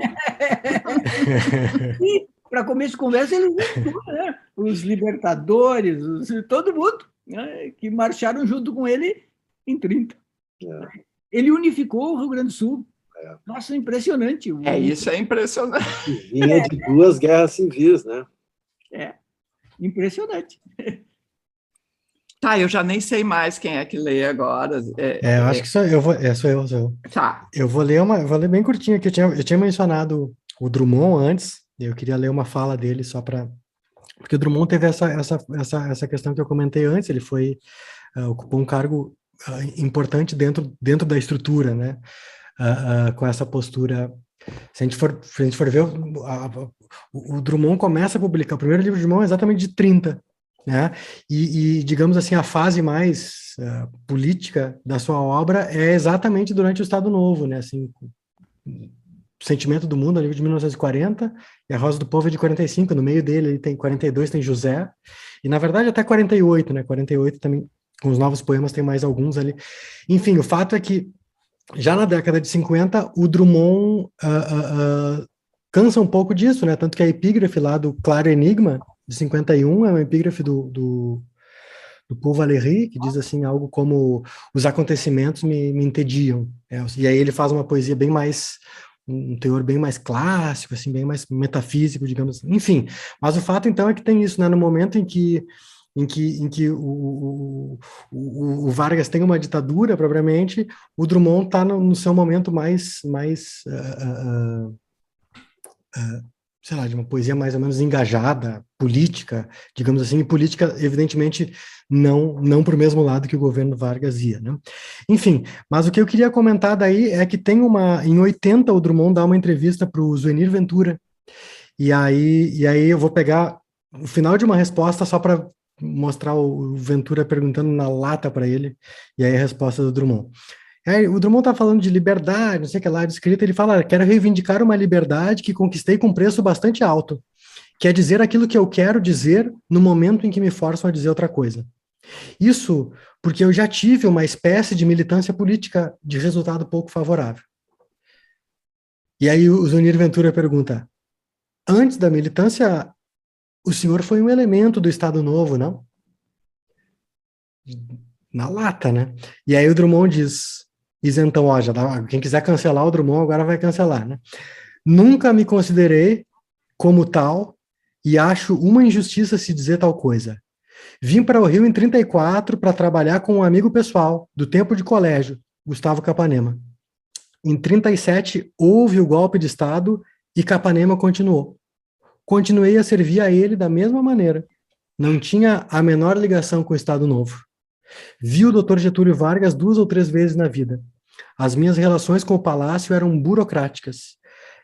E, para começo de conversa, ele juntou, né? Os libertadores, todo mundo, né? Que marcharam junto com ele em 30. Ele unificou o Rio Grande do Sul. Nossa, impressionante. Isso é impressionante. E vinha de 2 guerras civis, né? É, impressionante. Tá, eu já nem sei mais quem é que lê agora. Eu acho que sou eu. Sou eu. Tá. Eu vou ler bem curtinho aqui. Eu tinha mencionado o Drummond antes, eu queria ler uma fala dele só para... Porque o Drummond teve essa questão que eu comentei antes, ele ocupou um cargo importante dentro da estrutura, né? Com essa postura. Se a gente for ver, o Drummond começa a publicar, o primeiro livro de Drummond é exatamente de 30, né? E digamos assim, a fase mais política da sua obra é exatamente durante o Estado Novo, né? Assim, o Sentimento do Mundo, é um livro de 1940, e A Rosa do Povo é de 45, no meio dele ele tem 42, tem José, e na verdade até 48, né? 48 também, com os novos poemas, tem mais alguns ali. Enfim, o fato é que já na década de 50, o Drummond cansa um pouco disso, né? Tanto que a epígrafe lá do Claro Enigma, de 51, é uma epígrafe do Paul Valéry, que diz assim, algo como: os acontecimentos me entediam. E aí ele faz uma poesia bem mais, um teor bem mais clássico, assim, bem mais metafísico, digamos assim. Enfim, mas o fato então é que tem isso, né? No momento em que o Vargas tem uma ditadura propriamente, o Drummond está no seu momento mais sei lá, de uma poesia mais ou menos engajada, política, digamos assim, e política, evidentemente, não para o mesmo lado que o governo Vargas ia, né? Enfim, mas o que eu queria comentar daí é que em 80, o Drummond dá uma entrevista para o Zuenir Ventura, e aí eu vou pegar o final de uma resposta só para mostrar o Ventura perguntando na lata para ele, e aí a resposta do Drummond. Aí, o Drummond está falando de liberdade, não sei o que lá, de escrita, ele fala: quero reivindicar uma liberdade que conquistei com preço bastante alto, que é dizer aquilo que eu quero dizer no momento em que me forçam a dizer outra coisa. Isso porque eu já tive uma espécie de militância política de resultado pouco favorável. E aí o Zuenir Ventura pergunta: antes da militância, o senhor foi um elemento do Estado Novo, não? Na lata, né? E aí o Drummond diz então, ó, quem quiser cancelar o Drummond agora vai cancelar, né? Nunca me considerei como tal e acho uma injustiça se dizer tal coisa. Vim para o Rio em 34 para trabalhar com um amigo pessoal do tempo de colégio, Gustavo Capanema. Em 37 houve o golpe de Estado e Capanema continuou. Continuei a servir a ele da mesma maneira. Não tinha a menor ligação com o Estado Novo. Vi o Dr. Getúlio Vargas 2 ou 3 vezes na vida. As minhas relações com o palácio eram burocráticas.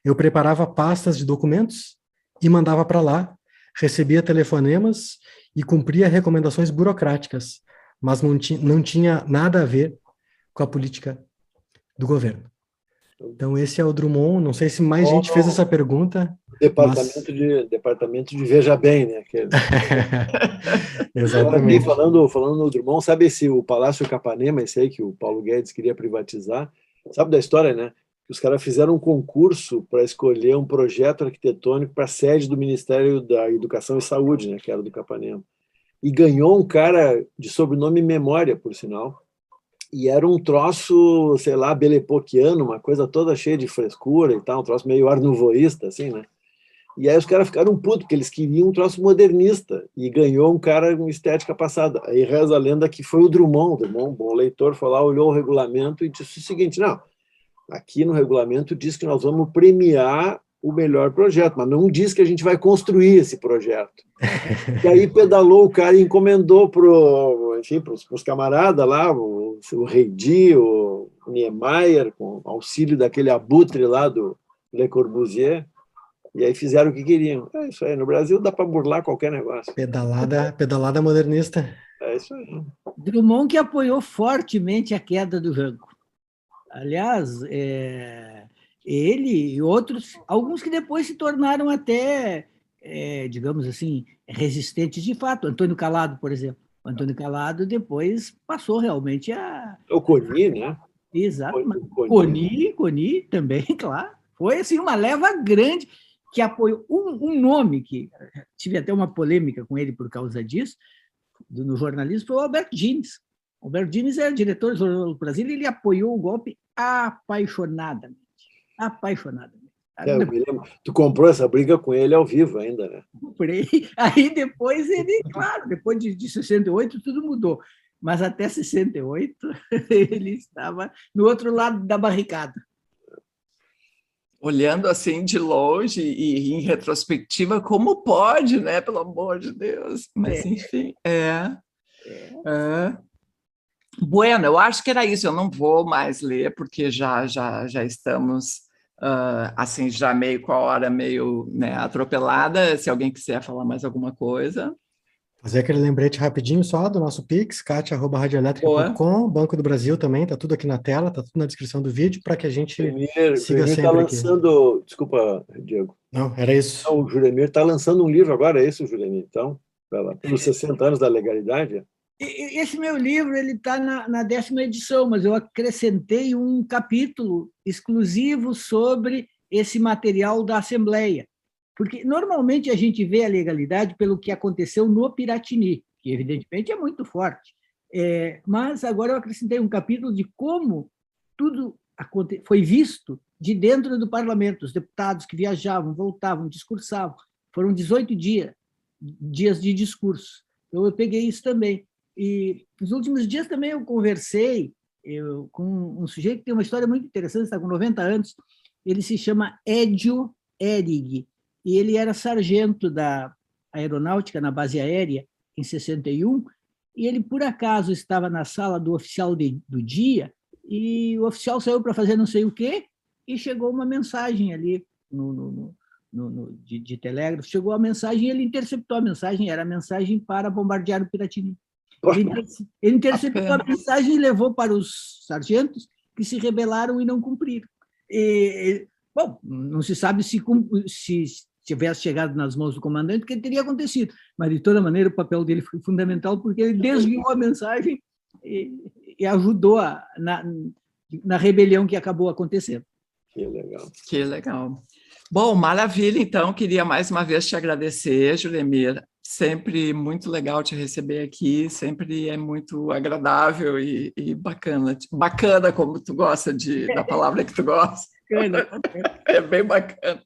Eu preparava pastas de documentos e mandava para lá, recebia telefonemas e cumpria recomendações burocráticas, mas não tinha nada a ver com a política do governo. Então esse é o Drummond, não sei se mais gente fez essa pergunta. Departamento de Veja Bem, né? Exatamente. Falando no Drummond, sabe o Palácio Capanema, esse aí que o Paulo Guedes queria privatizar? Sabe da história, né? Que os caras fizeram um concurso para escolher um projeto arquitetônico para a sede do Ministério da Educação e Saúde, né? Que era do Capanema. E ganhou um cara de sobrenome Memória, por sinal. E era um troço, sei lá, belepoquiano, uma coisa toda cheia de frescura e tal, um troço meio art nouveauista, assim, né? E aí os caras ficaram putos, porque eles queriam um troço modernista, e ganhou um cara com estética passada. Aí reza a lenda que foi o Drummond, bom leitor, foi lá, olhou o regulamento e disse o seguinte: não, aqui no regulamento diz que nós vamos premiar o melhor projeto, mas não diz que a gente vai construir esse projeto. E aí pedalou o cara e encomendou para os camaradas lá, o Reidi, o Niemeyer, com auxílio daquele abutre lá do Le Corbusier, e aí fizeram o que queriam. É isso aí, no Brasil dá para burlar qualquer negócio. Pedalada modernista. É isso aí. Drummond que apoiou fortemente a queda do Janco. Aliás, ele e outros, alguns que depois se tornaram até, digamos assim, resistentes de fato. Antônio Calado, por exemplo. O Antônio Calado depois passou realmente a... O Coni, né? Exato. Coni também, claro. Foi assim, uma leva grande que apoiou um nome que tive até uma polêmica com ele por causa disso, no jornalismo, foi o Albert Dines. O Albert Dines era diretor do Jornal do Brasil e ele apoiou o golpe apaixonadamente. Apaixonada. Eu me lembro. Tu comprou essa briga com ele ao vivo ainda, né? Comprei. Aí depois ele, claro, depois de 68 tudo mudou. Mas até 68 ele estava no outro lado da barricada. Olhando assim de longe e em retrospectiva, como pode, né? Pelo amor de Deus. Mas, enfim, Bueno, eu acho que era isso. Eu não vou mais ler, porque já estamos, assim, já meio com a hora meio, né, atropelada. Se alguém quiser falar mais alguma coisa... Fazer aquele lembrete rapidinho só do nosso Pix, katia@radioelétrica.com, Banco do Brasil também, tá tudo aqui na tela, tá tudo na descrição do vídeo, para que a gente siga sempre tá lançando... Aqui. Desculpa, Diego. Não, era isso. Não, o Juremir está lançando um livro agora, é isso, Juremir? Então, pelos 60 anos da legalidade? Esse meu livro está na 10ª edição, mas eu acrescentei um capítulo exclusivo sobre esse material da Assembleia. Porque, normalmente, a gente vê a legalidade pelo que aconteceu no Piratini, que, evidentemente, é muito forte. Mas agora eu acrescentei um capítulo de como tudo foi visto de dentro do parlamento, os deputados que viajavam, voltavam, discursavam. Foram 18 dias de discurso. Então, eu peguei isso também. E, nos últimos dias, também eu conversei com um sujeito que tem uma história muito interessante, está com 90 anos, ele se chama Edio Erig, e ele era sargento da aeronáutica na base aérea em 61, e ele, por acaso, estava na sala do oficial do dia, e o oficial saiu para fazer não sei o quê, e chegou uma mensagem ali de telégrafo, chegou a mensagem, e ele interceptou a mensagem, era a mensagem para bombardear o Piratini. Ele interceptou a mensagem e levou para os sargentos, que se rebelaram e não cumpriram. Bom, não se sabe se tivesse chegado nas mãos do comandante, o que teria acontecido. Mas, de toda maneira, o papel dele foi fundamental, porque ele desviou a mensagem e ajudou na rebelião que acabou acontecendo. Que legal. Que legal. Bom, maravilha, então. Queria mais uma vez te agradecer, Juremir. Sempre muito legal te receber aqui, sempre é muito agradável e bacana. Bacana, como tu gosta da palavra que tu gosta. É bem bacana.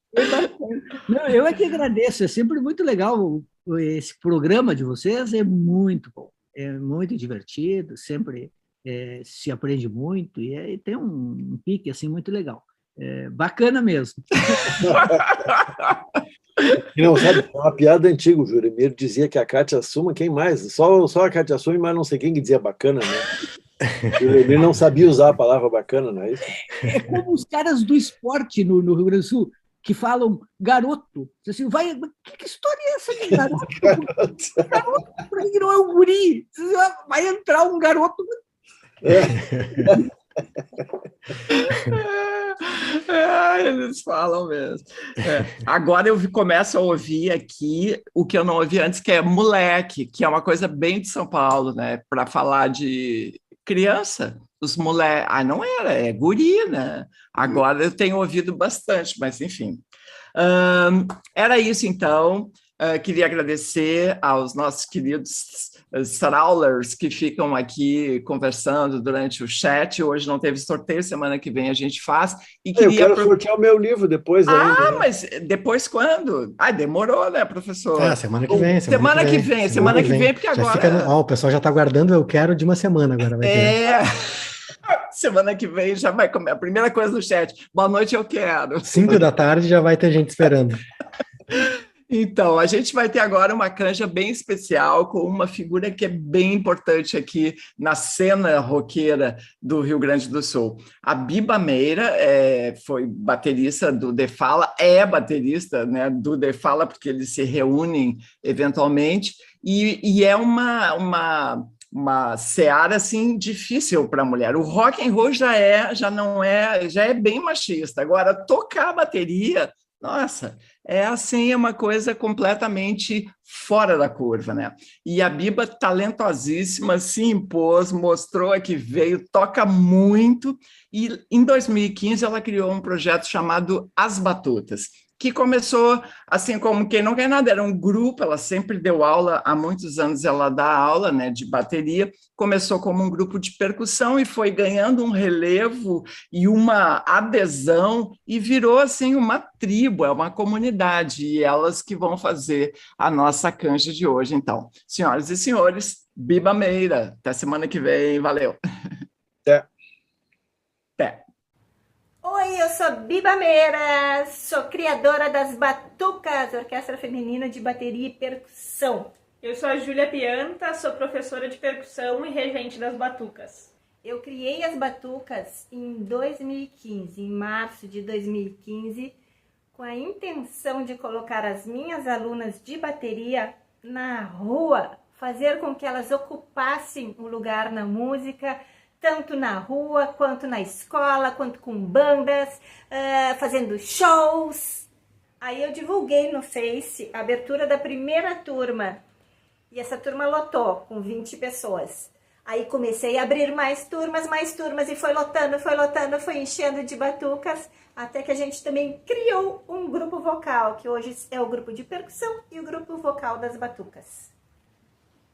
Não, eu é que agradeço, é sempre muito legal esse programa de vocês, é muito bom, é muito divertido, sempre se aprende muito e tem um pique assim, muito legal. Bacana mesmo. Não, sabe, é uma piada antiga, o Juremir dizia que a Kátia Suma, quem mais? Só a Kátia Suma, mas não sei quem que dizia bacana, né? O Juremir não sabia usar a palavra bacana, não é isso? É como os caras do esporte no Rio Grande do Sul, que falam garoto. Assim, que história é essa de garoto? Garoto, para mim não é um guri. Vai entrar um garoto... Eles falam mesmo. Agora eu começo a ouvir aqui o que eu não ouvi antes, que é moleque, que é uma coisa bem de São Paulo, né? Para falar de criança, os moleques... não era, é guri, né? Agora eu tenho ouvido bastante, mas enfim. Era isso, então. Queria agradecer aos nossos queridos Saraulers que ficam aqui conversando durante o chat. Hoje não teve sorteio, semana que vem a gente faz. E eu quero sortear o meu livro depois ainda. Mas depois quando? Demorou, né, professor? Semana que vem. Semana que vem, porque agora... o pessoal já está guardando eu quero de uma semana agora. Vai ter. Semana que vem já vai comer. A primeira coisa no chat. Boa noite, eu quero. 5 da tarde já vai ter gente esperando. Então, a gente vai ter agora uma canja bem especial com uma figura que é bem importante aqui na cena roqueira do Rio Grande do Sul. A Biba Meira foi baterista do The Fala, é baterista, né, do The Fala, porque eles se reúnem eventualmente, e é uma seara assim difícil para a mulher. O rock and roll já é bem machista. Agora, tocar a bateria, nossa, é uma coisa completamente fora da curva, né? E a Biba, talentosíssima, se impôs, mostrou que veio, toca muito, e em 2015 ela criou um projeto chamado As Batutas, que começou assim como quem não quer nada, era um grupo, ela sempre deu aula, há muitos anos ela dá aula, né, de bateria, começou como um grupo de percussão e foi ganhando um relevo e uma adesão e virou assim uma tribo, é uma comunidade, e elas que vão fazer a nossa canja de hoje. Então, senhoras e senhores, Biba Meira, até semana que vem, valeu. Até. Até. Oi, eu sou Biba Meira, sou criadora das Batucas, Orquestra Feminina de Bateria e Percussão. Eu sou a Júlia Pianta, sou professora de percussão e regente das Batucas. Eu criei as Batucas em 2015, em março de 2015, com a intenção de colocar as minhas alunas de bateria na rua, fazer com que elas ocupassem um lugar na música, tanto na rua, quanto na escola, quanto com bandas, fazendo shows. Aí eu divulguei no Face a abertura da primeira turma, e essa turma lotou com 20 pessoas. Aí comecei a abrir mais turmas, e foi lotando, foi enchendo de batucas, até que a gente também criou um grupo vocal, que hoje é o grupo de percussão e o grupo vocal das batucas.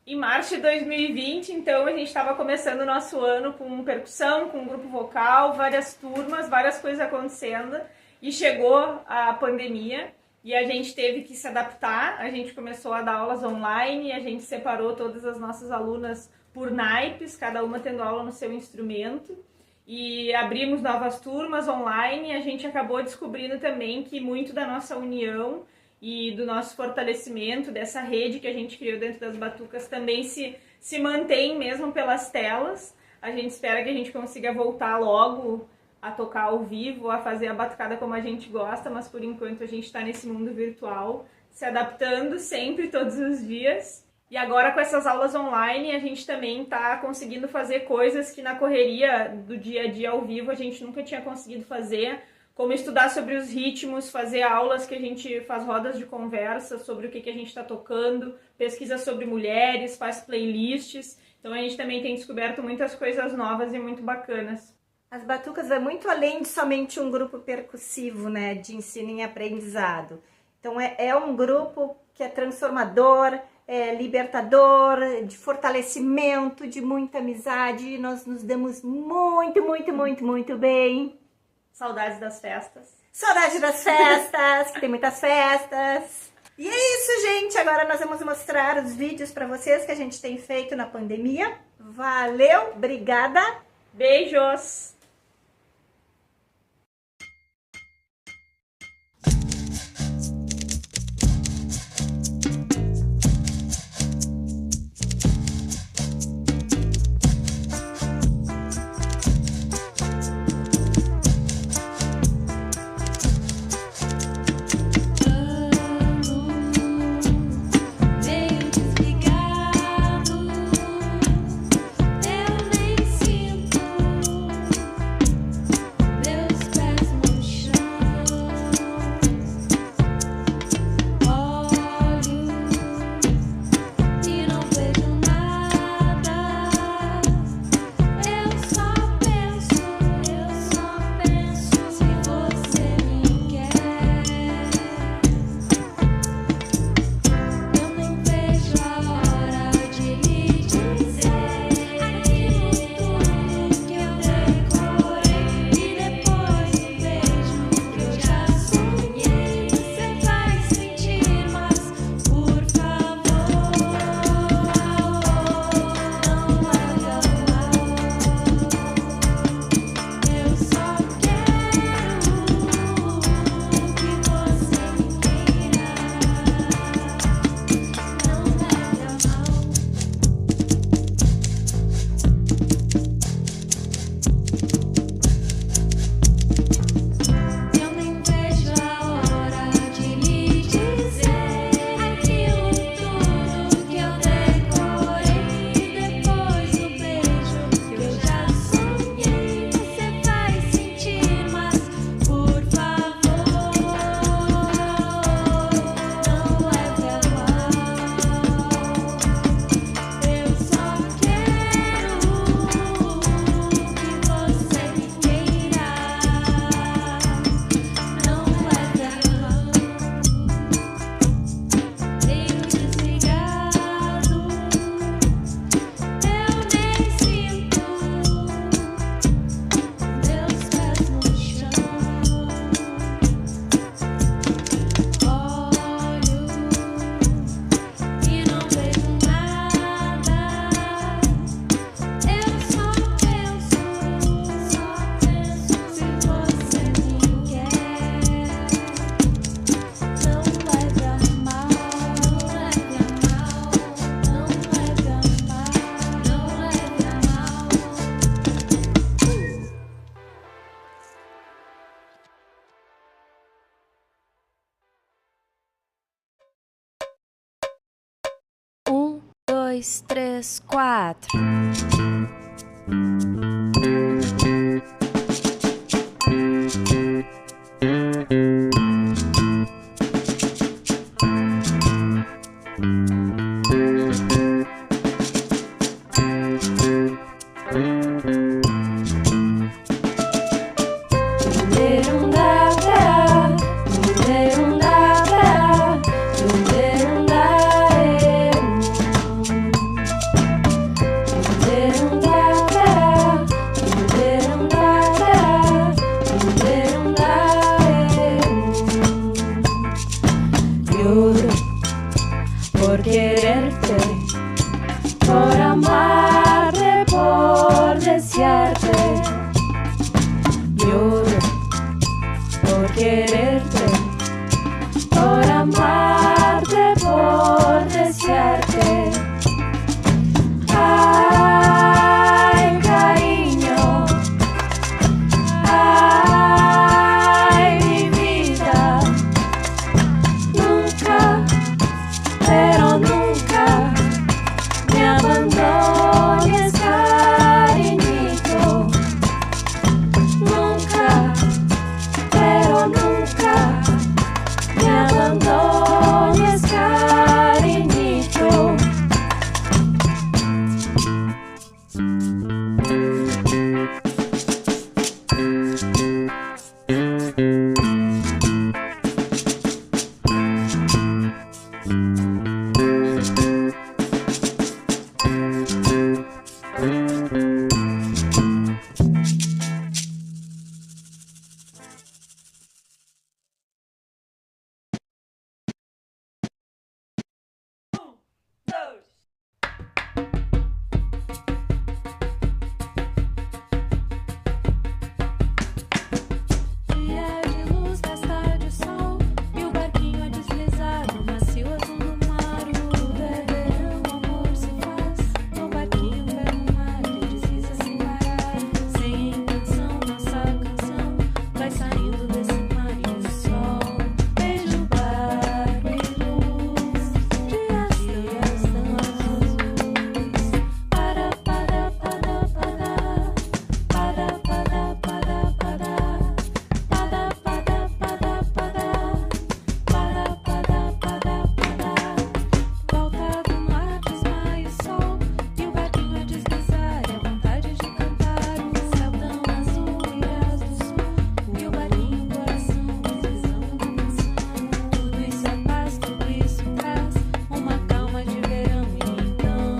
Em março de 2020, então, a gente estava começando o nosso ano com percussão, com grupo vocal, várias turmas, várias coisas acontecendo, e chegou a pandemia e a gente teve que se adaptar. A gente começou a dar aulas online, a gente separou todas as nossas alunas por naipes, cada uma tendo aula no seu instrumento, e abrimos novas turmas online. E a gente acabou descobrindo também que muito da nossa união e do nosso fortalecimento, dessa rede que a gente criou dentro das batucas, também se mantém mesmo pelas telas. A gente espera que a gente consiga voltar logo a tocar ao vivo, a fazer a batucada como a gente gosta, mas por enquanto a gente está nesse mundo virtual, se adaptando sempre, todos os dias. E agora com essas aulas online, a gente também está conseguindo fazer coisas que na correria do dia a dia ao vivo a gente nunca tinha conseguido fazer, como estudar sobre os ritmos, fazer aulas que a gente faz rodas de conversa sobre o que a gente está tocando, pesquisa sobre mulheres, faz playlists. Então a gente também tem descoberto muitas coisas novas e muito bacanas. As batucas vai muito além de somente um grupo percussivo, né, de ensino e aprendizado. Então é um grupo que é transformador, é libertador, de fortalecimento, de muita amizade. Nós nos damos muito bem. Saudades das festas. Saudade das festas, que tem muitas festas. E é isso, gente. Agora nós vamos mostrar os vídeos para vocês que a gente tem feito na pandemia. Valeu, obrigada. Beijos! Eu nem sinto 2, 3, 4. Por quererte, por amarte, por desearte. Lloro por quererte, por amarte, por desearte. Ay, cariño, ay, mi vida, nunca, pero nunca me abandones, cariñito. Nunca, pero nunca me abandones, cariñito. Dia de luz, festa de sol, e o barquinho a deslizar no macio azul do mar. O verão, o amor se faz no barquinho pelo mar que desliza sem parar. Sem intenção, nossa canção vai saindo desse mar e o sol beijo, barco e luz. Dias tão azuis. Para, para, para, para. Para, para, para, para. Para, para, para, para. Para, para, para, para. Volta do mar, desmaia o sol, e o barquinho a deslizar, e a vontade de cantar. O céu tão azul, ilhas do sul, e o barquinho, coração, deslizando canção. Tudo isso é paz, tudo isso traz uma calma de verão. E então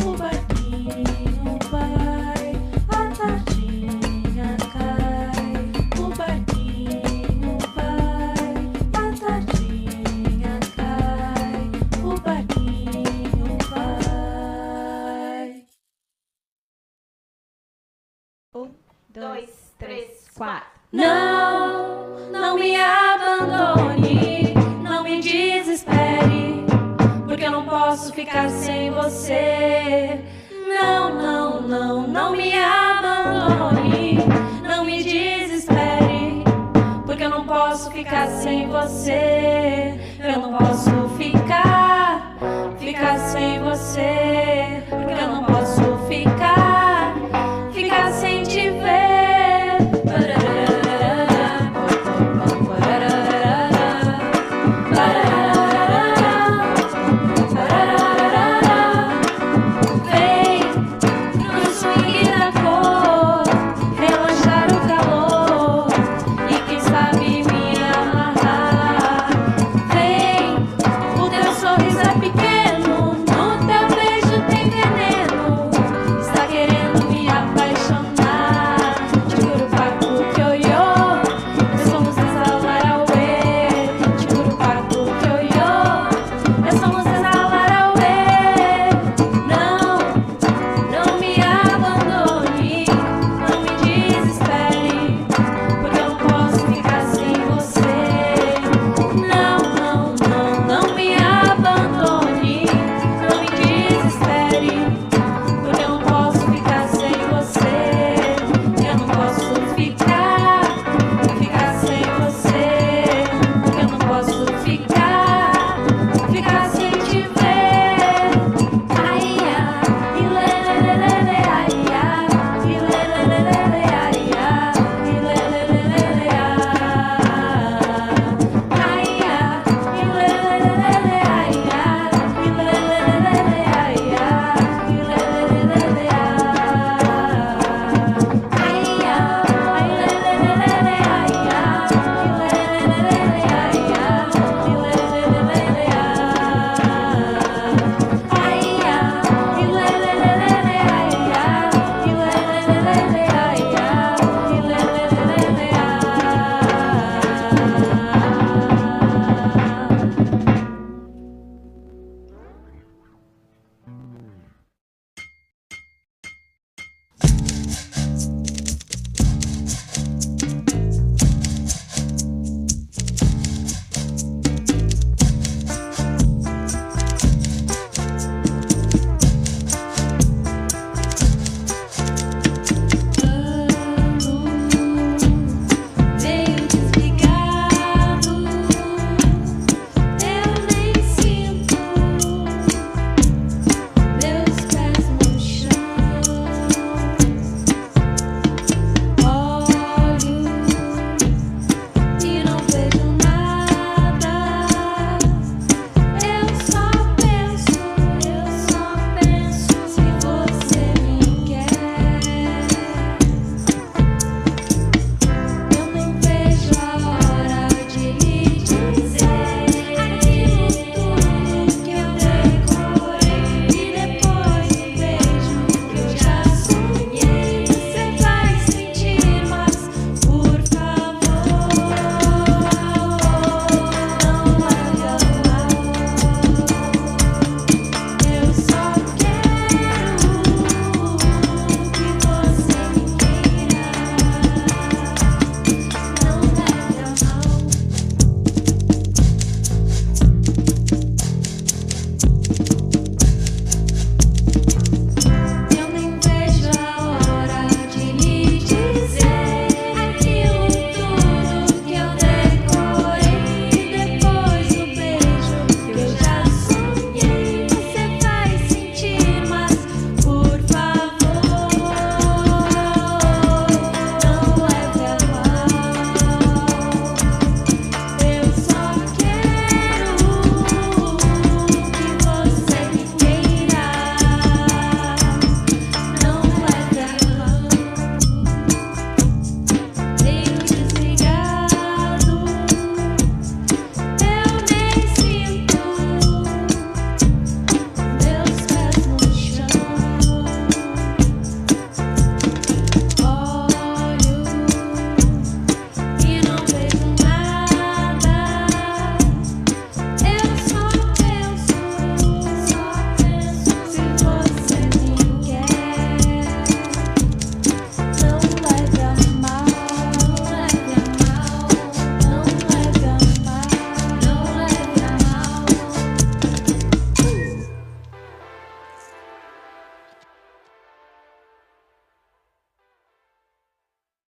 o barquinho vai, a tardinha cai. O barquinho vai, a tardinha cai. O barquinho vai. 1, 2, 3, 4. Não, não me abandone, não me desespere, porque eu não posso ficar sem você. Não, não, não, não me abandone, não me desespere, porque eu não posso ficar sem você.